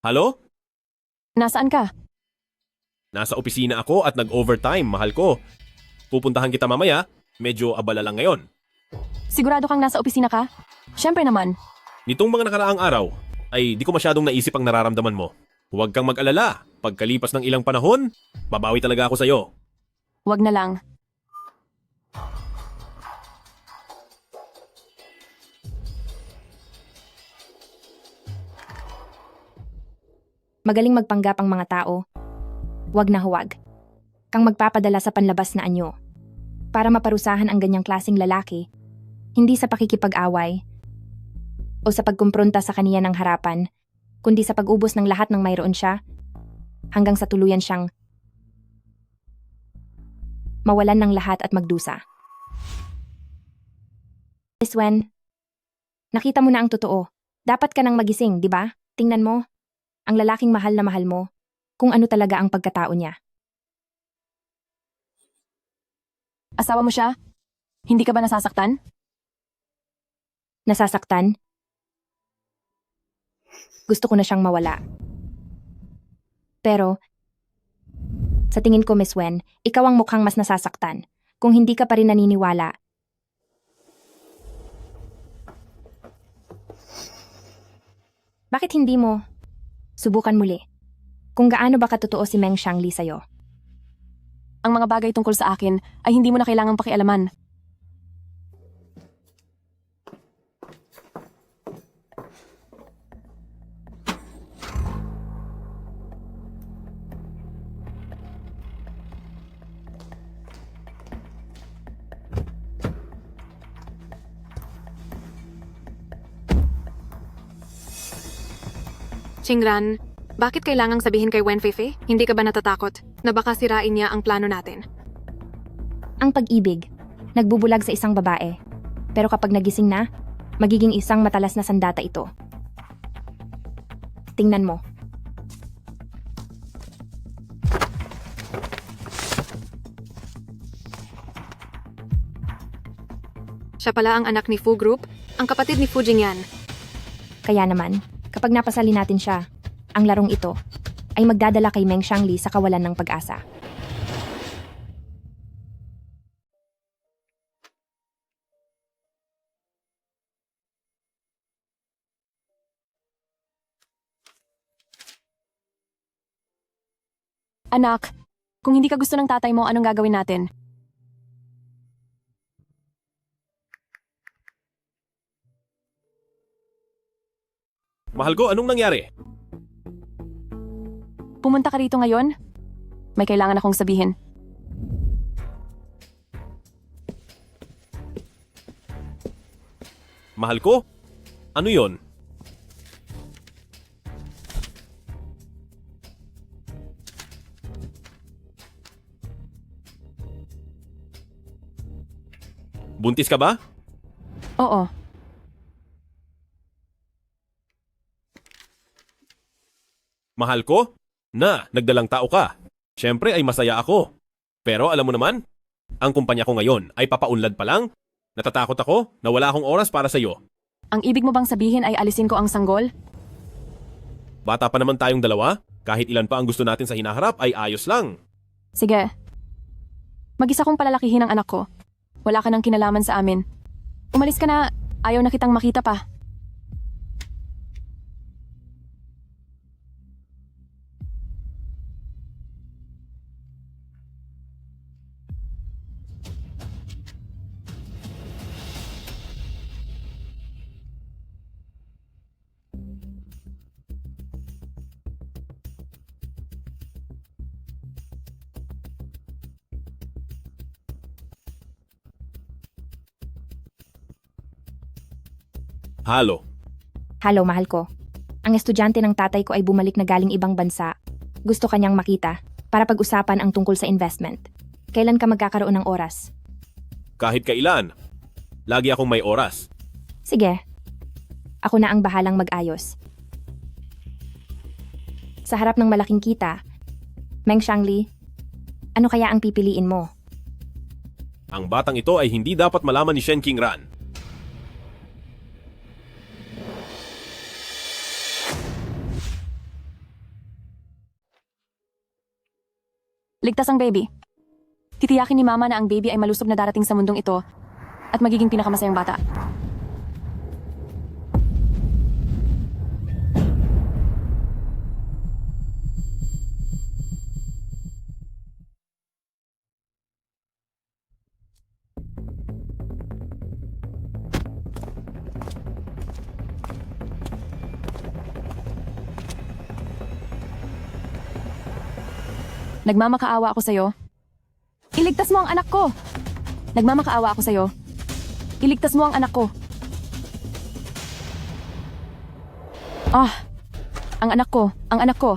Halo? Nasaan ka? Nasa opisina ako at nag-overtime, mahal ko. Pupuntahan kita mamaya, medyo abala lang ngayon. Sigurado kang nasa opisina ka? Siyempre naman. Nitong mga nakaraang araw, ay di ko masyadong naisip ang nararamdaman mo. Huwag kang mag-alala, pagkalipas ng ilang panahon, babawi talaga ako sa'yo. Wag na lang. Magaling magpanggap ang mga tao. Huwag na huwag. Kang magpapadala sa panlabas na anyo. Para maparusahan ang ganyang klaseng lalaki, hindi sa pakikipag-away o sa pagkumpronta sa kaniya ng harapan, kundi sa pag-ubos ng lahat ng mayroon siya, hanggang sa tuluyan siyang mawalan ng lahat at magdusa. Miss Wen, nakita mo na ang totoo. Dapat ka nang magising, di ba? Tingnan mo, ang lalaking mahal na mahal mo, kung ano talaga ang pagkatao niya. Asawa mo siya? Hindi ka ba nasasaktan? Nasasaktan? Gusto ko na siyang mawala. Pero, sa tingin ko, Miss Wen, ikaw ang mukhang mas nasasaktan. Kung hindi ka pa rin naniniwala. Bakit hindi mo subukan muli? Kung gaano ba katotoo si Meng Xiangli sa'yo? Ang mga bagay tungkol sa akin ay hindi mo na kailangang pakialaman. Qingran, bakit kailangang sabihin kay Wen Feifei? Hindi ka ba natatakot na baka sirain niya ang plano natin? Ang pag-ibig, nagbubulag sa isang babae. Pero kapag nagising na, magiging isang matalas na sandata ito. Tingnan mo. Siya pala ang anak ni Fu Group, ang kapatid ni Fu Jingyan. Kaya naman, kapag napasali natin siya, ang larong ito ay magdadala kay Meng Xiangli sa kawalan ng pag-asa. Anak, kung hindi ka gusto ng tatay mo, anong gagawin natin? Mahal ko, anong nangyari? Pumunta ka rito ngayon? May kailangan akong sabihin. Mahal ko? Ano yon? Buntis ka ba? Oo. Mahal ko? Nagdalang tao ka. Siyempre ay masaya ako. Pero alam mo naman, ang kumpanya ko ngayon ay papaunlad pa lang. Natatakot ako na wala akong oras para sa iyo. Ang ibig mo bang sabihin ay alisin ko ang sanggol? Bata pa naman tayong dalawa. Kahit ilan pa ang gusto natin sa hinaharap ay ayos lang. Sige. Mag-isa kong palalakihin ang anak ko. Wala ka ng kinalaman sa amin. Umalis ka na. Ayaw na kitang makita pa. Halo. Halo, mahal ko. Ang estudyante ng tatay ko ay bumalik na galing ibang bansa. Gusto kanyang makita para pag-usapan ang tungkol sa investment. Kailan ka magkakaroon ng oras? Kahit kailan. Lagi akong may oras. Sige. Ako na ang bahalang mag-ayos. Sa harap ng malaking kita, Meng Xiangli, ano kaya ang pipiliin mo? Ang batang ito ay hindi dapat malaman ni Shen Qingran. Ligtas ang baby. Titiyakin ni Mama na ang baby ay malusog na darating sa mundong ito at magiging pinakamasayang bata. Nagmamakaawa ako sa'yo. Iligtas mo ang anak ko! Nagmamakaawa ako sa'yo. Iligtas mo ang anak ko. Ang anak ko, ang anak ko.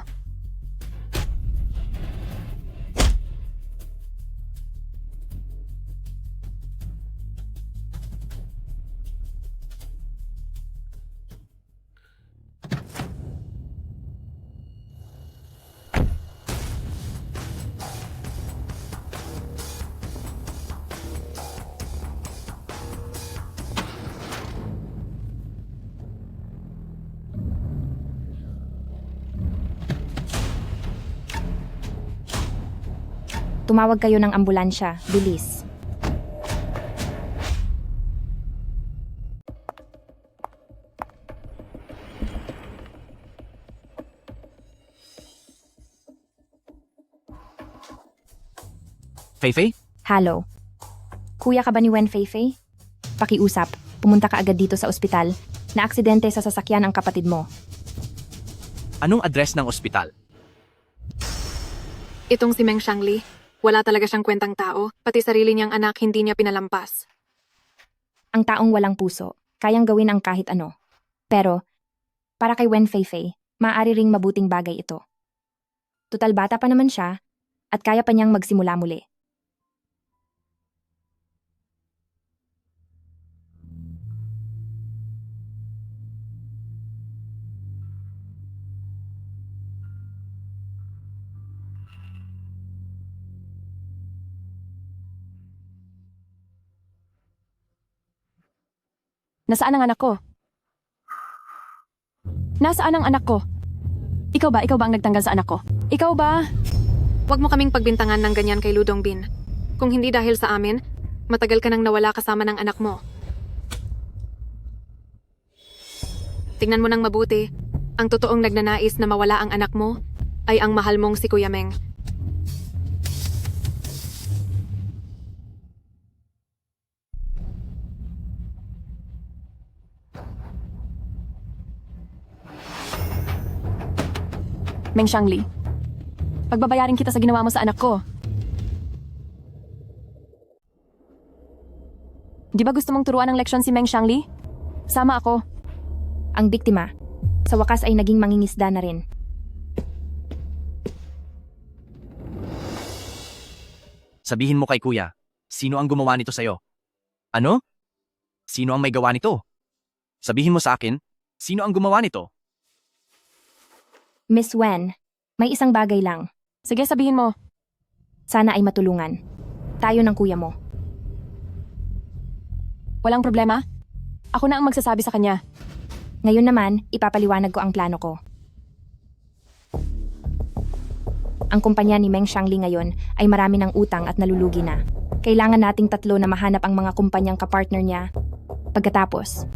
Tumawag kayo ng ambulansya. Bilis. Feifei? Hello. Kuya ka ba ni Wen Feifei? Pakiusap. Pumunta ka agad dito sa ospital. Na-aksidente sa sasakyan ang kapatid mo. Anong address ng ospital? Itong si Meng Shangli, wala talaga siyang kwentang tao, pati sarili niyang anak hindi niya pinalampas. Ang taong walang puso, kayang gawin ang kahit ano. Pero, para kay Wen Feifei, maaari ring mabuting bagay ito. Tutal bata pa naman siya, at kaya pa niyang magsimula muli. Nasaan ang anak ko? Nasaan ang anak ko? Ikaw ba ang nagtanggal sa anak ko? Ikaw ba? Huwag mo kaming pagbintangan ng ganyan kay Ludong Bin. Kung hindi dahil sa amin, matagal ka nang nawala kasama ng anak mo. Tingnan mo nang mabuti, ang totoong nagnanais na mawala ang anak mo ay ang mahal mong si Kuya Meng. Meng Shangli, pagbabayarin kita sa ginawa mo sa anak ko. Di ba gusto mong turuan ng leksyon si Meng Shangli? Sama ako. Ang biktima, sa wakas ay naging mangingisda na rin. Sabihin mo kay kuya, sino ang gumawa nito sa'yo? Ano? Sino ang may gawa nito? Sabihin mo sa akin, sino ang gumawa nito? Miss Wen, may isang bagay lang. Sige, sabihin mo. Sana ay matulungan. Tayo ng kuya mo. Walang problema. Ako na ang magsasabi sa kanya. Ngayon naman, ipapaliwanag ko ang plano ko. Ang kumpanya ni Meng Shangli ngayon ay marami ng utang at nalulugi na. Kailangan nating tatlo na mahanap ang mga kumpanyang kapartner niya. Pagkatapos,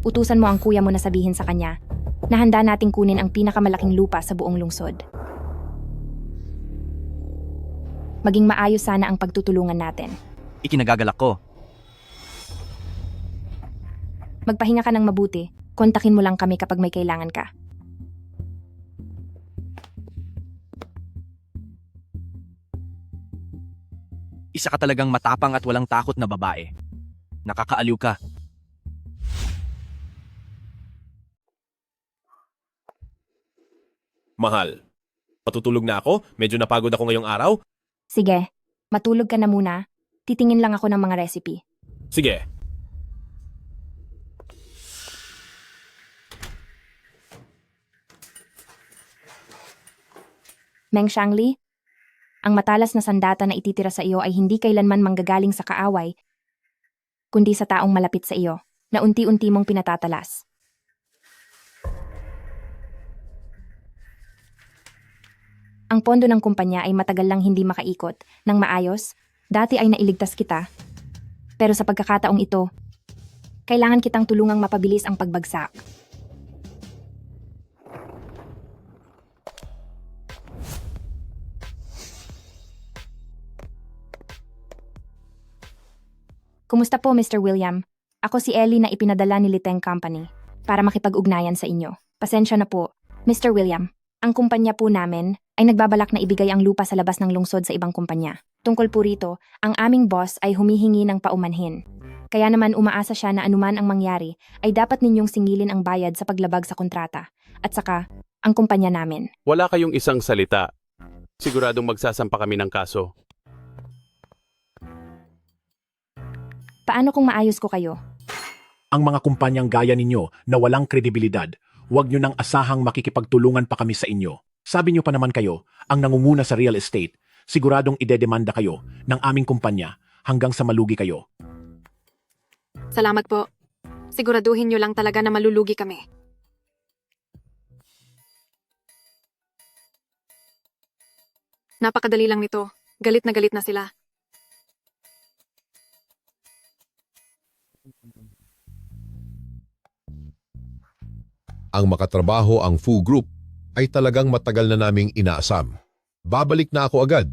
utusan mo ang kuya mo na sabihin sa kanya na handa nating kunin ang pinakamalaking lupa sa buong lungsod. Maging maayos sana ang pagtutulungan natin. Ikinagagalak ko. Magpahinga ka ng mabuti. Kontakin mo lang kami kapag may kailangan ka. Isa ka talagang matapang at walang takot na babae. Nakakaaliw ka. Mahal, patutulog na ako? Medyo napagod ako ngayong araw? Sige, matulog ka na muna. Titingin lang ako ng mga recipe. Sige. Meng Shangli, ang matalas na sandata na ititira sa iyo ay hindi kailanman manggagaling sa kaaway, kundi sa taong malapit sa iyo, na unti-unti mong pinatatalas. Ang pondo ng kumpanya ay matagal lang hindi makaikot ng maayos. Dati ay nailigtas kita. Pero sa pagkakataong ito, kailangan kitang tulungang mapabilis ang pagbagsak. Kumusta po, Mr. William? Ako si Ellie na ipinadala ni Liteng Company para makipag-ugnayan sa inyo. Pasensya na po, Mr. William. Ang kumpanya po namin ay nagbabalak na ibigay ang lupa sa labas ng lungsod sa ibang kumpanya. Tungkol po rito, ang aming boss ay humihingi ng paumanhin. Kaya naman umaasa siya na anuman ang mangyari ay dapat ninyong singilin ang bayad sa paglabag sa kontrata. At saka, ang kumpanya namin. Wala kayong isang salita. Siguradong magsasampa kami ng kaso. Paano kung maayos ko kayo? Ang mga kumpanyang gaya ninyo na walang kredibilidad, huwag nyo nang asahang makikipagtulungan pa kami sa inyo. Sabi nyo pa naman kayo, ang nangunguna sa real estate, siguradong idedemanda kayo ng aming kumpanya hanggang sa malugi kayo. Salamat po. Siguraduhin nyo lang talaga na malulugi kami. Napakadali lang nito. Galit na sila. Ang makatrabaho ang Fu Group ay talagang matagal na naming inaasam. Babalik na ako agad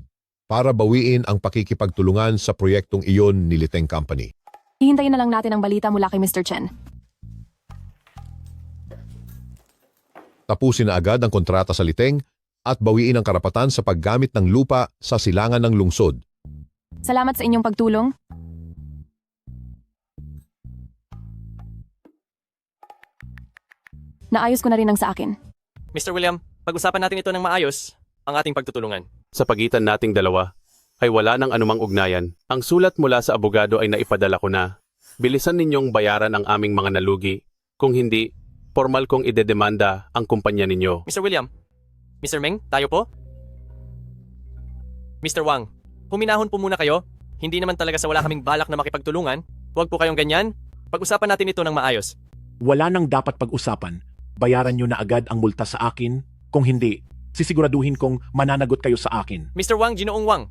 para bawiin ang pakikipagtulungan sa proyektong iyon ni Liteng Company. Hihintayin na lang natin ang balita mula kay Mr. Chen. Tapusin na agad ang kontrata sa Liteng at bawiin ang karapatan sa paggamit ng lupa sa silangan ng lungsod. Salamat sa inyong pagtulong. Naayos ko na rin ang sa akin. Mr. William, pag-usapan natin ito ng maayos, ang ating pagtutulungan. Sa pagitan nating dalawa, ay wala nang anumang ugnayan. Ang sulat mula sa abogado ay naipadala ko na. Bilisan ninyong bayaran ang aming mga nalugi. Kung hindi, formal kong idedemanda ang kumpanya ninyo. Mr. William, Mr. Meng, tayo po? Mr. Wang, huminahon po muna kayo. Hindi naman talaga sa wala kaming balak na makipagtulungan. Huwag po kayong ganyan. Pag-usapan natin ito ng maayos. Wala nang dapat pag-usapan. Bayaran nyo na agad ang multa sa akin. Kung hindi, sisiguraduhin kong mananagot kayo sa akin. Mr. Wang, Ginoong Wang.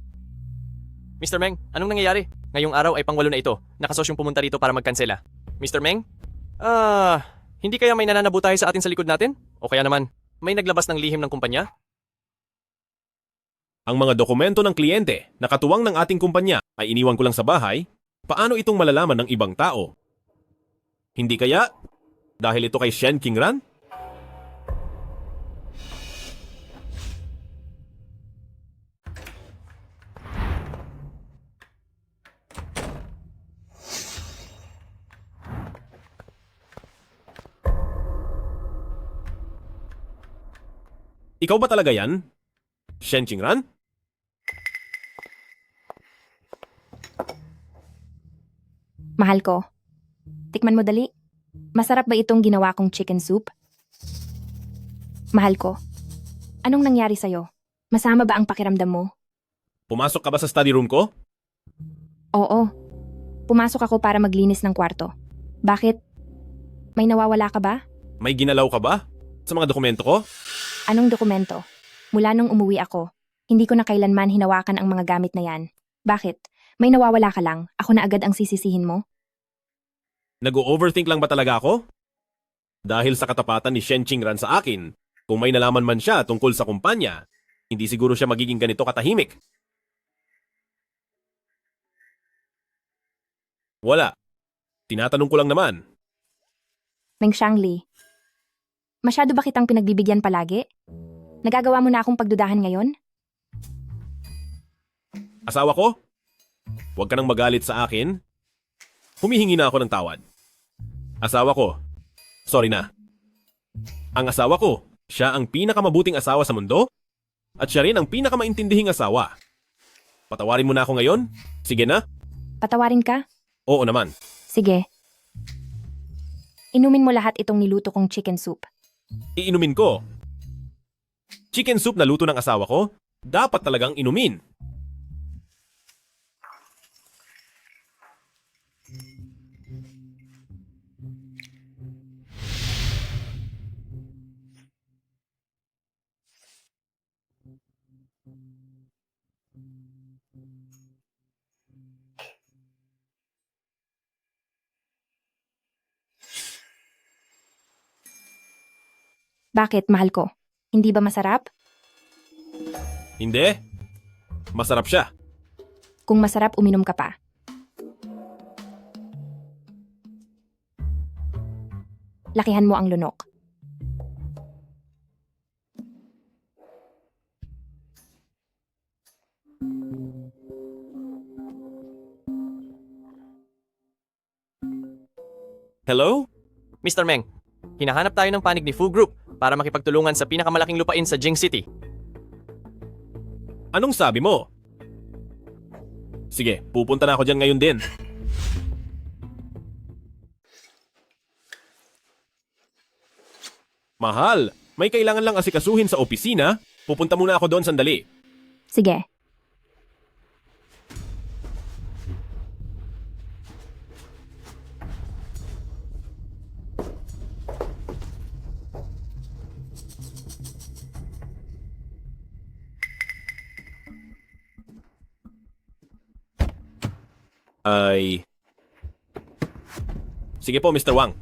Mr. Meng, anong nangyayari? Ngayong araw ay pangwalo na ito. Nakasosyong pumunta rito para magkansela. Mr. Meng? Hindi kaya may nananabutahe sa atin sa likod natin? O kaya naman, may naglabas ng lihim ng kumpanya? Ang mga dokumento ng kliyente na katuwang ng ating kumpanya ay iniwan ko lang sa bahay. Paano itong malalaman ng ibang tao? Hindi kaya? Dahil ito kay Shen Qingran? Ikaw ba talaga yan? Shen Qingran? Mahal ko. Tikman mo dali. Masarap ba itong ginawa kong chicken soup? Mahal ko. Anong nangyari sa'yo? Masama ba ang pakiramdam mo? Pumasok ka ba sa study room ko? Oo. Pumasok ako para maglinis ng kwarto. Bakit? May nawawala ka ba? May ginalaw ka ba? Sa mga dokumento ko? Anong dokumento? Mula nung umuwi ako, hindi ko na kailanman hinawakan ang mga gamit na yan. Bakit? May nawawala ka lang, ako na agad ang sisisihin mo? Nag-o-overthink lang ba talaga ako? Dahil sa katapatan ni Shen Qingran sa akin, kung may nalaman man siya tungkol sa kumpanya, hindi siguro siya magiging ganito katahimik. Wala. Tinatanong ko lang naman. Meng Shangli, masyado ba kitang pinagbibigyan palagi? Nagagawa mo na akong pagdudahan ngayon? Asawa ko? Huwag ka nang magalit sa akin. Humihingi na ako ng tawad. Asawa ko. Sorry na. Ang asawa ko, siya ang pinakamabuting asawa sa mundo at siya rin ang pinakamaintindihing asawa. Patawarin mo na ako ngayon? Sige na? Patawarin ka? Oo naman. Sige. Inumin mo lahat itong niluto kong chicken soup. Iinumin ko. Chicken soup na luto ng asawa ko, dapat talagang inumin. Bakit, mahal ko? Hindi ba masarap? Hindi. Masarap siya. Kung masarap, uminom ka pa. Lakihan mo ang lunok. Hello? Mr. Meng, hinahanap tayo ng panig ni Fu Group para makipagtulungan sa pinakamalaking lupain sa Jing City. Anong sabi mo? Sige, pupunta na ako dyan ngayon din. Mahal, may kailangan lang asikasuhin sa opisina. Pupunta muna ako doon sandali. Sige. Sige po, Mr. Wang.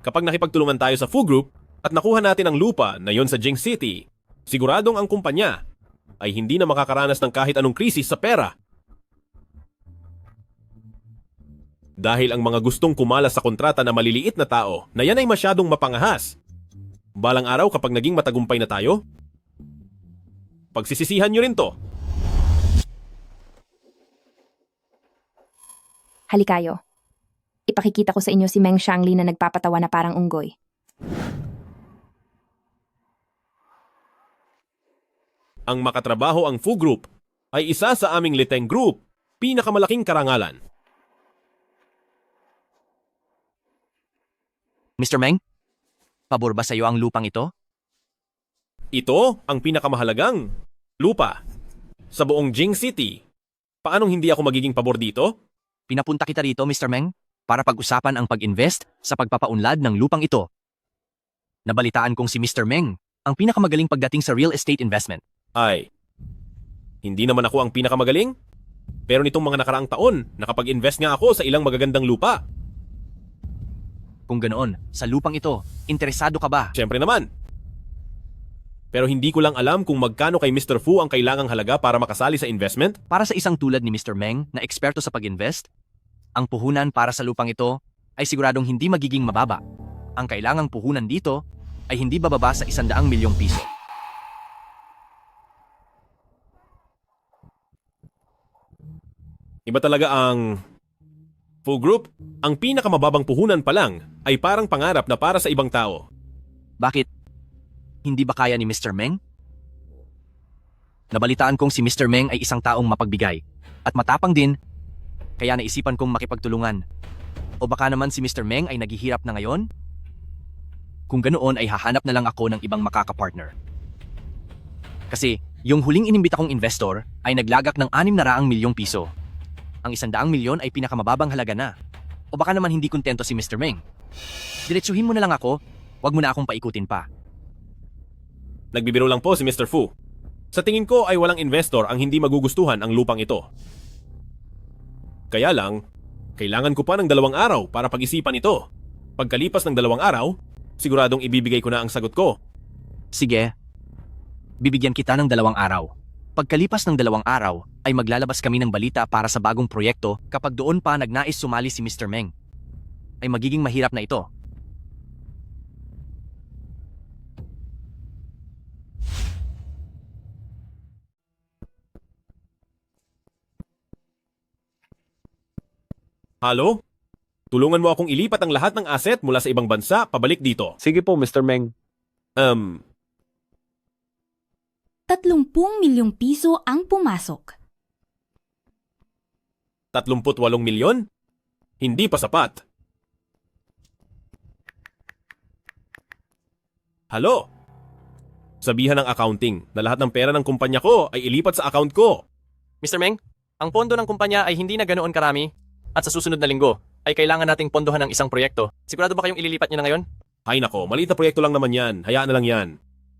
Kapag nakipagtulungan tayo sa Fu Group at nakuha natin ang lupa na yon sa Jing City, siguradong ang kumpanya ay hindi na makakaranas ng kahit anong krisis sa pera. Dahil ang mga gustong kumalas sa kontrata na maliliit na tao na yan ay masyadong mapangahas. Balang araw kapag naging matagumpay na tayo, pagsisisihan nyo rin to. Halikayo. Ipakikita ko sa inyo si Meng Xiangli na nagpapatawa na parang unggoy. Ang makatrabaho ang Fu Group ay isa sa aming Liteng Group, pinakamalaking karangalan. Mr. Meng, pabor ba sa iyo ang lupang ito? Ito ang pinakamahalagang lupa sa buong Jing City. Paanong hindi ako magiging pabor dito? Pinapunta kita rito, Mr. Meng, para pag-usapan ang pag-invest sa pagpapaunlad ng lupang ito. Nabalitaan kong si Mr. Meng ang pinakamagaling pagdating sa real estate investment. Ay, hindi naman ako ang pinakamagaling. Pero nitong mga nakaraang taon, nakapag-invest nga ako sa ilang magagandang lupa. Kung ganoon, sa lupang ito, interesado ka ba? Siyempre naman. Pero hindi ko lang alam kung magkano kay Mr. Fu ang kailangang halaga para makasali sa investment. Para sa isang tulad ni Mr. Meng na eksperto sa pag-invest, ang puhunan para sa lupang ito ay siguradong hindi magiging mababa. Ang kailangang puhunan dito ay hindi bababa sa 100 milyong piso. Iba talaga ang Fu Group. Ang pinakamababang puhunan pa lang ay parang pangarap na para sa ibang tao. Bakit? Hindi ba kaya ni Mr. Meng? Nabalitaan kong si Mr. Meng ay isang taong mapagbigay at matapang din, kaya naisipan kong makipagtulungan. O baka naman si Mr. Meng ay naghihirap na ngayon? Kung ganoon ay hahanap na lang ako ng ibang makakapartner. Kasi yung huling inimbita kong investor ay naglagak ng 600 milyong piso. Ang 100 milyon ay pinakamababang halaga na. O baka naman hindi kontento si Mr. Meng. Diretsuhin mo na lang ako, wag mo na akong paikutin pa. Nagbibiro lang po si Mr. Fu. Sa tingin ko ay walang investor ang hindi magugustuhan ang lupang ito. Kaya lang, kailangan ko pa ng 2 araw para pag-isipan ito. Pagkalipas ng 2 araw, siguradong ibibigay ko na ang sagot ko. Sige, bibigyan kita ng 2 araw. Pagkalipas ng 2 araw, ay maglalabas kami ng balita para sa bagong proyekto kapag doon pa nagnais sumali si Mr. Meng. Ay magiging mahirap na ito. Halo? Tulungan mo akong ilipat ang lahat ng asset mula sa ibang bansa pabalik dito. Sige po, Mr. Meng. 30 milyong piso ang pumasok. 38 milyon? Hindi pa sapat. Halo? Sabihan ng accounting na lahat ng pera ng kumpanya ko ay ilipat sa account ko. Mr. Meng, ang pondo ng kumpanya ay hindi na ganoon karami at sa susunod na linggo ay kailangan nating pondohan ng isang proyekto. Sigurado ba kayong ililipat niyo na ngayon? Ay nako, maliit na proyekto lang naman yan. Hayaan na lang yan.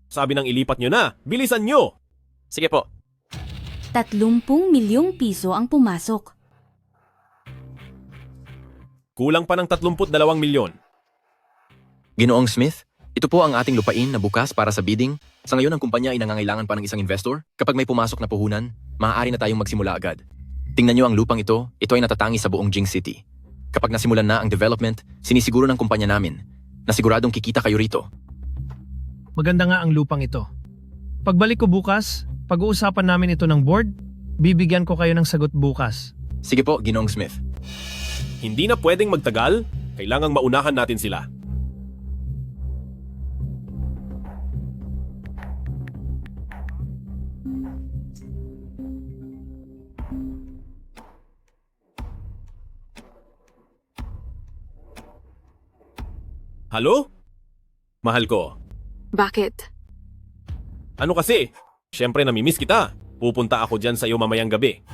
Sabi nang ilipat nyo na. Bilisan nyo! Sige po. 30 milyong piso ang pumasok. Kulang pa ng 32 milyon. Ginoong Smith, ito po ang ating lupain na bukas para sa bidding. Sa ngayon, ang kumpanya ay nangangailangan pa ng isang investor. Kapag may pumasok na puhunan, maaari na tayong magsimula agad. Tingnan nyo ang lupang ito ay natatangi sa buong Jing City. Kapag nasimulan na ang development, sinisiguro ng kumpanya namin na siguradong kikita kayo rito. Maganda nga ang lupang ito. Pagbalik ko bukas, pag-uusapan namin ito ng board, bibigyan ko kayo ng sagot bukas. Sige po, Ginoong Smith. Hindi na pwedeng magtagal. Kailangang maunahan natin sila. Halo? Mahal ko. Bakit? Ano kasi? Siyempre namimiss kita. Pupunta ako dyan sa iyo mamayang gabi.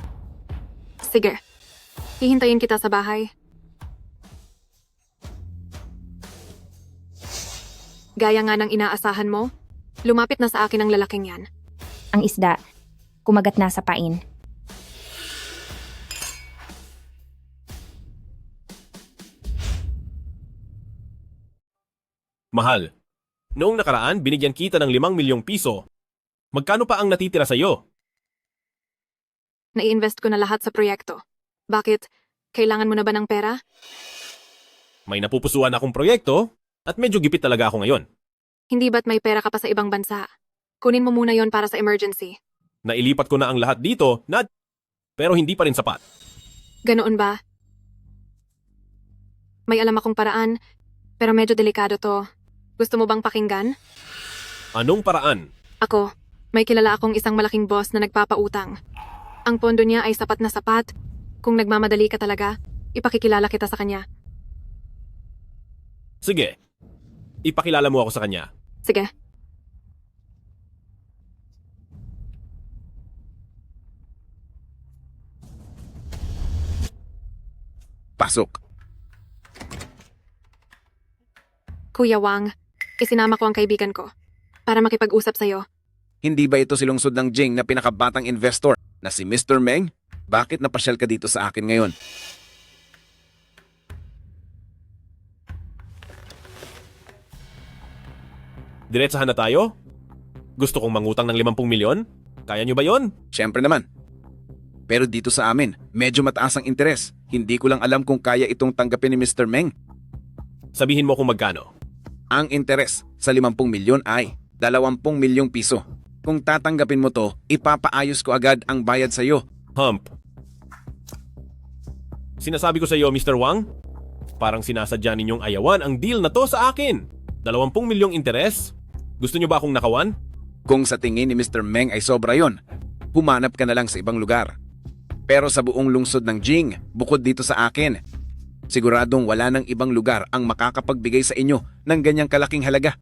Sige. Hihintayin kita sa bahay. Gaya nga ng inaasahan mo, lumapit na sa akin ang lalaking yan. Ang isda, kumagat na sa pain. Mahal, noong nakaraan binigyan kita ng 5 milyong piso. Magkano pa ang natitira sa iyo? Nai-invest ko na lahat sa proyekto. Bakit? Kailangan mo na ba ng pera? May napupusuan akong proyekto at medyo gipit talaga ako ngayon. Hindi ba't may pera ka pa sa ibang bansa? Kunin mo muna yon para sa emergency. Nailipat ko na ang lahat dito pero hindi pa rin sapat. Ganoon ba? May alam akong paraan, pero medyo delikado to. Gusto mo bang pakinggan? Anong paraan? Ako, may kilala akong isang malaking boss na nagpapautang. Ang pondo niya ay sapat na sapat. Kung nagmamadali ka talaga, ipakikilala kita sa kanya. Sige, ipakilala mo ako sa kanya. Sige. Pasok. Kuya Wang, isinama ko ang kaibigan ko para makipag-usap sa'yo. Hindi ba ito si lungsod ng Jing na pinakabatang investor na si Mr. Meng? Bakit napasyal ka dito sa akin ngayon? Diretsahan na tayo? Gusto kong mangutang ng 50 milyon? Kaya nyo ba yon? Siyempre naman. Pero dito sa amin, medyo mataas ang interes. Hindi ko lang alam kung kaya itong tanggapin ni Mr. Meng. Sabihin mo kung magkano. Ang interes sa 50 milyon ay 20 milyong piso. Kung tatanggapin mo to, ipapaayos ko agad ang bayad sa iyo. Hump. Sinasabi ko sa iyo, Mr. Wang, parang sinasadya ninyong ayawan ang deal na to sa akin. 20 milyong interes? Gusto nyo ba akong nakawan? Kung sa tingin ni Mr. Meng ay sobra yon, humanap ka na lang sa ibang lugar. Pero sa buong lungsod ng Jing, bukod dito sa akin, siguradong wala ng ibang lugar ang makakapagbigay sa inyo ng ganyang kalaking halaga.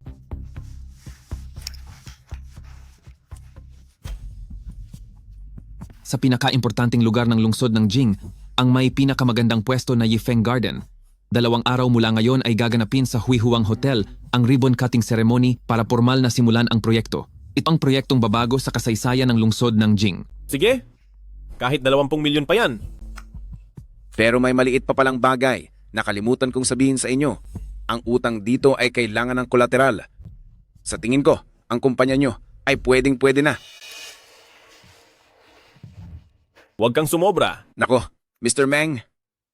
Sa pinaka-importanting lugar ng lungsod ng Jing, ang may pinakamagandang pwesto na Yifeng Garden. 2 araw mula ngayon ay gaganapin sa Huihuang Hotel ang ribbon cutting ceremony para formal na simulan ang proyekto. Ito ang proyektong babago sa kasaysayan ng lungsod ng Jing. Sige, kahit 20 milyon pa yan. Pero may maliit pa palang bagay. Nakalimutan kong sabihin sa inyo. Ang utang dito ay kailangan ng kolateral. Sa tingin ko, ang kumpanya nyo ay pwedeng-pwede na. Huwag kang sumobra. Nako, Mr. Meng,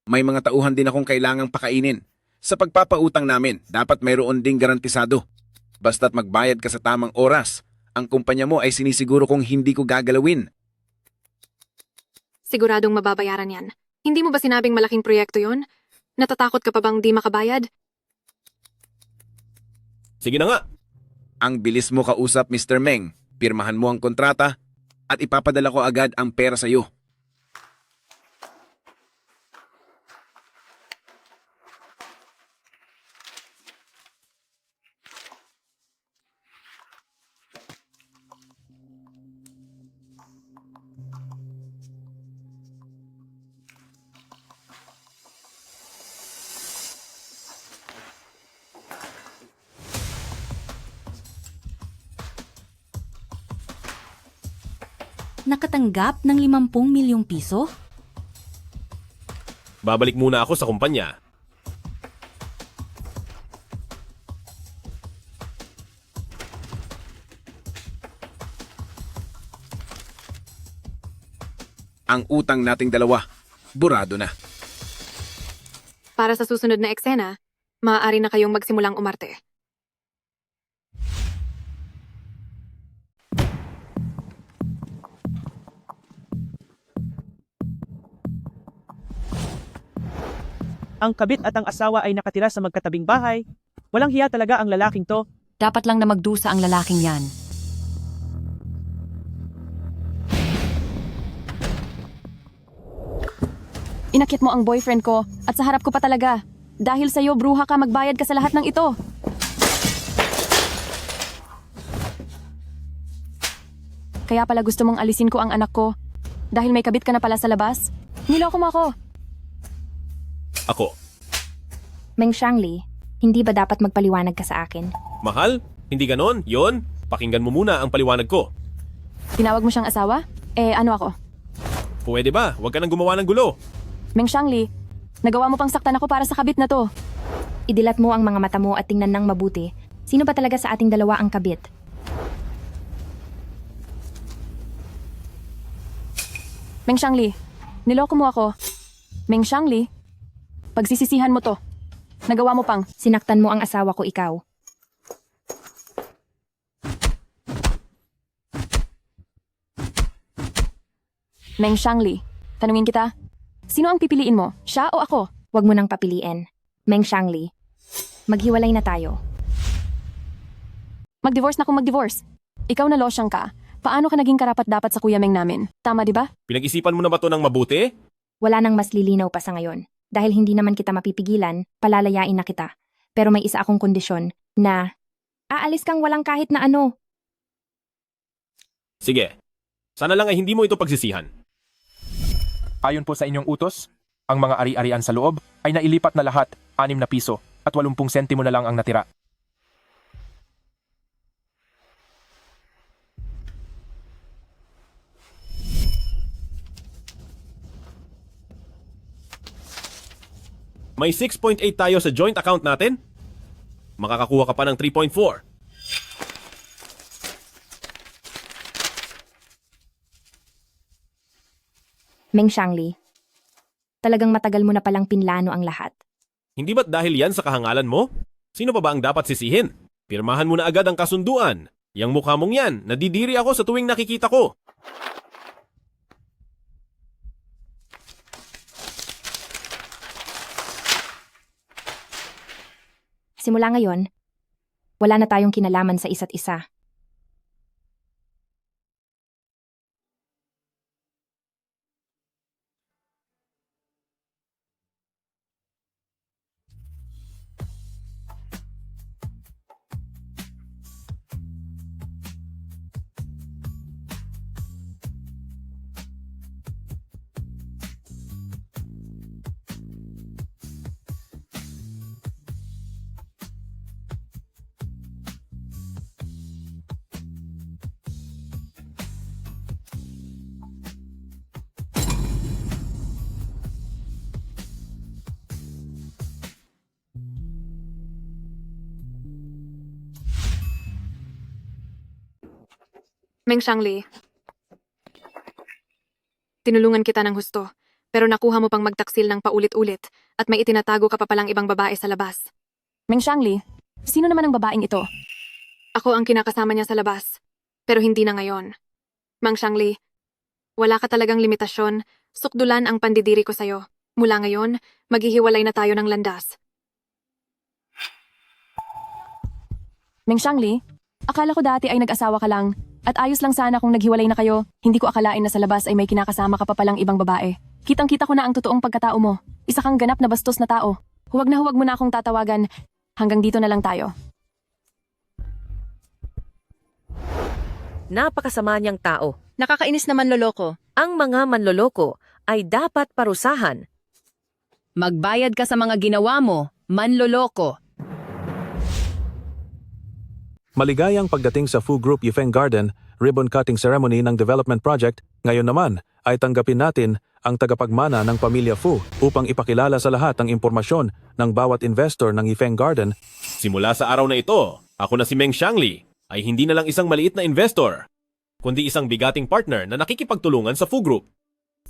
may mga tauhan din akong kailangang pakainin. Sa pagpapautang namin, dapat mayroon ding garantisado. Basta't magbayad ka sa tamang oras, ang kumpanya mo ay sinisiguro kong hindi ko gagalawin. Siguradong mababayaran yan. Hindi mo ba sinabing malaking proyekto yon? Natatakot ka pa bang di makabayad? Sige na nga. Ang bilis mo kausap, Mr. Meng. Pirmahan mo ang kontrata at ipapadala ko agad ang pera sa iyo. nakatanggap ng 50 milyong piso? Babalik muna ako sa kumpanya. Ang utang nating dalawa, burado na. Para sa susunod na eksena, maaari na kayong magsimulang umarte. Ang kabit at ang asawa ay nakatira sa magkatabing bahay. Walang hiya talaga ang lalaking to. Dapat lang na magdusa ang lalaking yan. Inakit mo ang boyfriend ko at sa harap ko pa talaga. Dahil sa'yo, bruha ka, magbayad ka sa lahat ng ito. Kaya pala gusto mong alisin ko ang anak ko. Dahil may kabit ka na pala sa labas. Niloko mo ako. Ako. Meng Xiangli, hindi ba dapat magpaliwanag ka sa akin? Mahal? Hindi ganon? Yon? Pakinggan mo muna ang paliwanag ko. Tinawag mo siyang asawa? Ano ako? Pwede ba? Huwag ka nang gumawa ng gulo. Meng Xiangli, nagawa mo pang saktan ako para sa kabit na to. Idilat mo ang mga mata mo at tingnan ng mabuti. Sino ba talaga sa ating dalawa ang kabit? Meng Xiangli, niloko mo ako. Meng Xiangli, pagsisisihan mo to. Nagawa mo pang. Sinaktan mo ang asawa ko, ikaw. Meng Xiangli, tanungin kita. Sino ang pipiliin mo? Siya o ako? Huwag mo nang papiliin. Meng Xiangli, maghiwalay na tayo. Mag-divorce na kung mag-divorce. Ikaw na losyang ka. Paano ka naging karapat-dapat sa Kuya Meng namin? Tama, di ba? Pinag-isipan mo na ba to ng mabuti? Wala nang mas lilinaw pa sa ngayon. Dahil hindi naman kita mapipigilan, palalayain na kita. Pero may isa akong kondisyon na aalis kang walang kahit na ano. Sige. Sana lang ay hindi mo ito pagsisihan. Ayon po sa inyong utos, ang mga ari-arian sa loob ay nailipat na lahat, 6 na piso at 80 sentimo na lang ang natira. May 6.8 tayo sa joint account natin. Makakakuha ka pa ng 3.4. Meng Xiangli, talagang matagal mo na palang pinlano ang lahat. Hindi ba't dahil yan sa kahangalan mo? Sino pa ba ang dapat sisihin? Pirmahan mo na agad ang kasunduan. Yang mukha mong yan, nadidiri ako sa tuwing nakikita ko. Simula ngayon, wala na tayong kinalaman sa isa't isa. Meng Xiangli, tinulungan kita ng husto, pero nakuha mo pang magtaksil ng paulit-ulit at may itinatago ka pa palang ibang babae sa labas. Meng Xiangli, sino naman ang babaeng ito? Ako ang kinakasama niya sa labas, pero hindi na ngayon. Meng Xiangli, wala ka talagang limitasyon, sukdulan ang pandidiri ko sa'yo. Mula ngayon, maghihiwalay na tayo ng landas. Meng Xiangli, akala ko dati ay nag-asawa ka lang. At ayos lang sana kung naghiwalay na kayo. Hindi ko akalain na sa labas ay may kinakasama ka pa palang ibang babae. Kitang-kita ko na ang totoong pagkatao mo. Isa kang ganap na bastos na tao. Huwag mo na akong tatawagan. Hanggang dito na lang tayo. Napakasama niyang tao. Nakakainis na manloloko. Ang mga manloloko ay dapat parusahan. Magbayad ka sa mga ginawa mo, manloloko. Maligayang pagdating sa Fu Group Yifeng Garden ribbon cutting ceremony ng development project, ngayon naman ay tanggapin natin ang tagapagmana ng Pamilya Fu upang ipakilala sa lahat ang impormasyon ng bawat investor ng Yifeng Garden. Simula sa araw na ito, ako na si Meng Xiangli ay hindi na lang isang maliit na investor, kundi isang bigating partner na nakikipagtulungan sa Fu Group.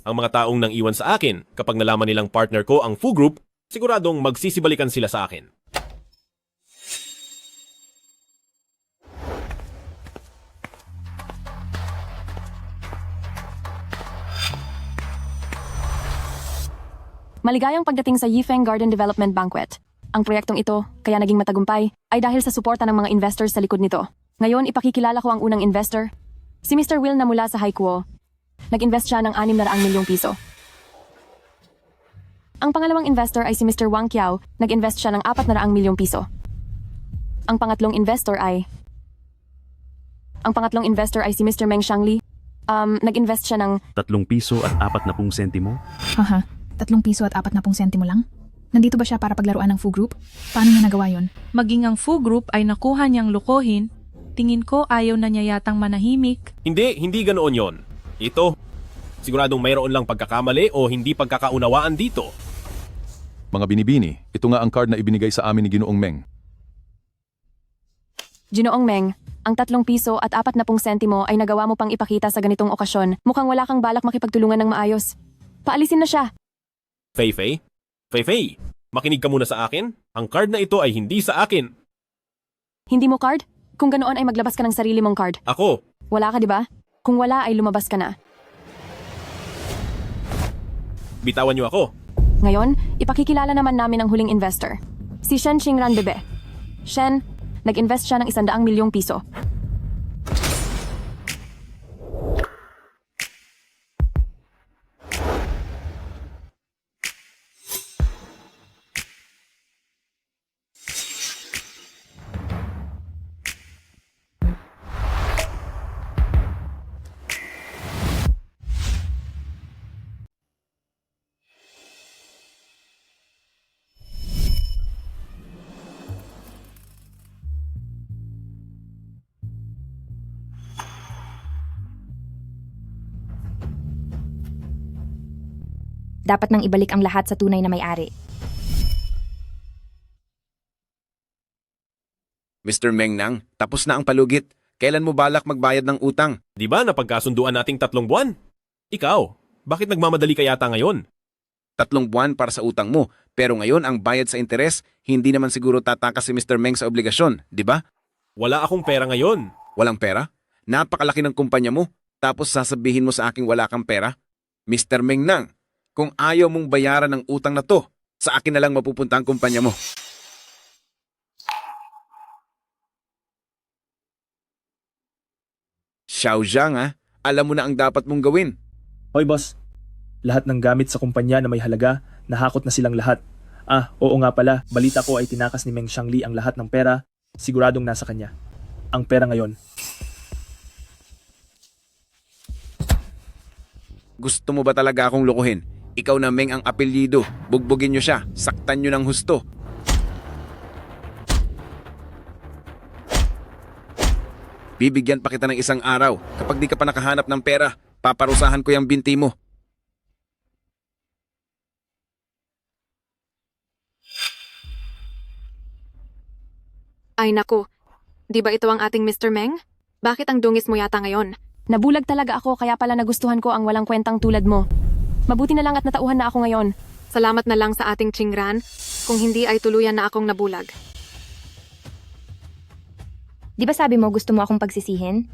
Ang mga taong nang iwan sa akin kapag nalaman nilang partner ko ang Fu Group, siguradong magsisibalikan sila sa akin. Maligayang pagdating sa Yifeng Garden Development Banquet. Ang proyektong ito, kaya naging matagumpay, ay dahil sa suporta ng mga investors sa likod nito. Ngayon, ipakikilala ko ang unang investor, si Mr. Will na mula sa Haikuo. Nag-invest siya ng 600 milyong piso. Ang pangalawang investor ay si Mr. Wang Qiao, nag-invest siya ng 400 milyong piso. Ang pangatlong investor ay si Mr. Meng Xiangli. Nag-invest siya ng 3 piso at 40 sentimo? Haha, 3 piso at 40 sentimo lang? Nandito ba siya para paglaruan ng Fu Group? Paano niya nagawa yon? Maging ang Fu Group ay nakuha niyang lukohin, tingin ko ayaw na niya yatang manahimik. Hindi ganoon yon. Ito, siguradong mayroon lang pagkakamali o hindi pagkakaunawaan dito. Mga binibini, ito nga ang card na ibinigay sa amin ni Ginoong Meng. Ginoong Meng, ang 3 piso at 40 sentimo ay nagawa mo pang ipakita sa ganitong okasyon. Mukhang wala kang balak makipagtulungan ng maayos. Paalisin na siya. Fei, makinig ka muna sa akin. Ang card na ito ay hindi sa akin. Hindi mo card? Kung ganoon ay maglabas ka ng sarili mong card. Ako. Wala ka, di ba? Kung wala ay lumabas ka na. Bitawan niyo ako. Ngayon, ipakikilala naman namin ang huling investor. Si Shen Qingran Bebe. Shen, nag-invest siya ng 100 milyong piso. Dapat nang ibalik ang lahat sa tunay na may-ari. Mr. Meng Nang, tapos na ang palugit. Kailan mo balak magbayad ng utang? Di ba napagkasunduan nating 3 buwan? Ikaw, bakit nagmamadali ka yata ngayon? 3 buwan para sa utang mo, pero ngayon ang bayad sa interes, hindi naman siguro tatakas si Mr. Meng sa obligasyon, di ba? Wala akong pera ngayon. Walang pera? Napakalaki ng kumpanya mo, tapos sasabihin mo sa aking wala kang pera? Mr. Meng Nang, kung ayaw mong bayaran ng utang na to, sa akin na lang mapupunta ang kumpanya mo. Xiao Zhang, alam mo na ang dapat mong gawin. Hoy boss, lahat ng gamit sa kumpanya na may halaga, nahakot na silang lahat. Oo nga pala, balita ko ay tinakas ni Meng Xiangli ang lahat ng pera, siguradong nasa kanya. Ang pera ngayon. Gusto mo ba talaga akong lokohin? Ikaw na Meng ang apelyido, bugbugin nyo siya, saktan nyo ng husto. Bibigyan pa kita ng 1 araw. Kapag di ka pa nakahanap ng pera, paparusahan ko yung binti mo. Ay naku, di ba ito ang ating Mr. Meng? Bakit ang dungis mo yata ngayon? Nabulag talaga ako kaya pala nagustuhan ko ang walang kwentang tulad mo. Mabuti na lang at natauhan na ako ngayon. Salamat na lang sa ating Qingran, kung hindi ay tuluyan na akong nabulag. Di ba sabi mo gusto mo akong pagsisihin?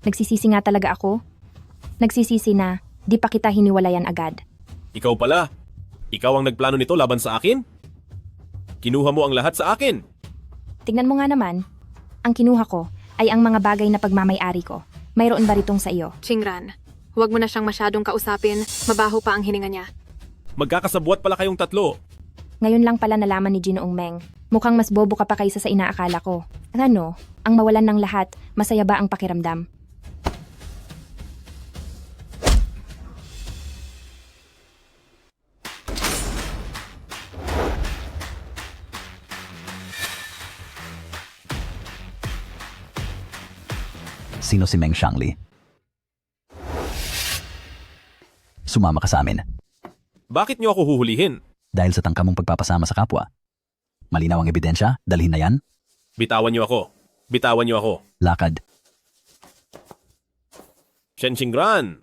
Nagsisisi nga talaga ako. Nagsisisi na, di pa kita hiniwalayan agad. Ikaw pala. Ikaw ang nagplano nito laban sa akin? Kinuha mo ang lahat sa akin. Tignan mo nga naman. Ang kinuha ko ay ang mga bagay na pagmamay-ari ko. Mayroon ba ritong sa iyo? Qingran, huwag mo na siyang masyadong kausapin, mabaho pa ang hininga niya. Magkakasabwat pala kayong 3. Ngayon lang pala nalaman ni Ginoong Meng. Mukhang mas bobo ka pa kaysa sa inaakala ko. Ano, ang mawalan ng lahat, masaya ba ang pakiramdam? Sino si Meng Shangli? Sumama ka sa amin. Bakit niyo ako huhulihin? Dahil sa tangka mong pagpapasama sa kapwa. Malinaw ang ebidensya, dalhin na yan. Bitawan niyo ako. Bitawan niyo ako. Lakad. Shen Qingran!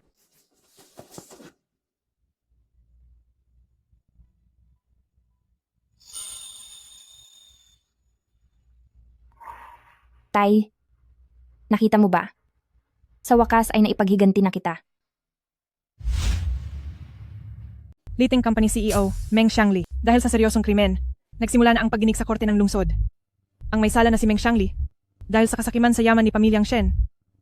Tay, nakita mo ba? Sa wakas ay naipaghiganti na kita. Leading Company CEO, Meng Shangli, dahil sa seryosong krimen, nagsimula na ang pagdinig sa korte ng lungsod. Ang may sala na si Meng Shangli, dahil sa kasakiman sa yaman ni Pamilyang Shen,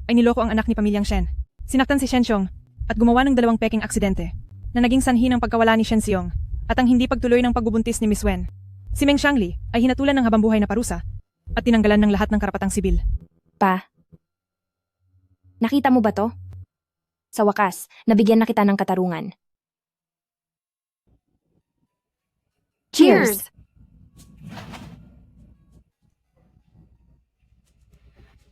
ay niloko ang anak ni Pamilyang Shen. Sinaktan si Shen Xiong at gumawa ng 2 peking aksidente na naging sanhi ng pagkawala ni Shen Xiong at ang hindi pagtuloy ng pagbubuntis ni Miss Wen. Si Meng Shangli ay hinatulan ng habambuhay na parusa at tinanggalan ng lahat ng karapatang sibil. Pa, nakita mo ba to? Sa wakas, nabigyan na kita ng katarungan. Cheers!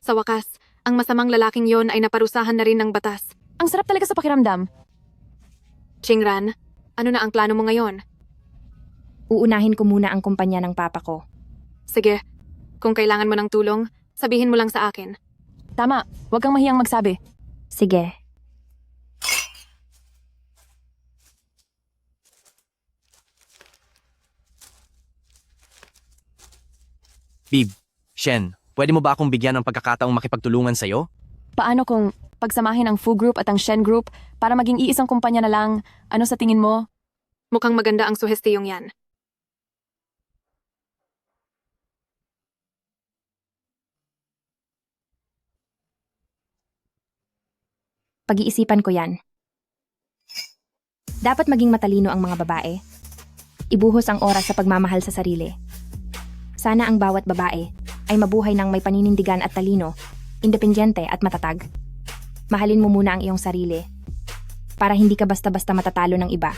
Sa wakas, ang masamang lalaking yon ay naparusahan na rin ng batas. Ang sarap talaga sa pakiramdam. Qingran, ano na ang plano mo ngayon? Uunahin ko muna ang kumpanya ng papa ko. Sige, kung kailangan mo ng tulong, sabihin mo lang sa akin. Tama, huwag kang mahiyang magsabi. Sige. Bib, Shen, pwede mo ba akong bigyan ng pagkakataong makipagtulungan sa'yo? Paano kung pagsamahin ang Fu Group at ang Shen Group para maging iisang kumpanya na lang? Ano sa tingin mo? Mukhang maganda ang suhestiyong yan. Pag-iisipan ko yan. Dapat maging matalino ang mga babae. Ibuhos ang oras sa pagmamahal sa sarili. Sana ang bawat babae ay mabuhay ng may paninindigan at talino, independyente at matatag. Mahalin mo muna ang iyong sarili para hindi ka basta-basta matatalo ng iba.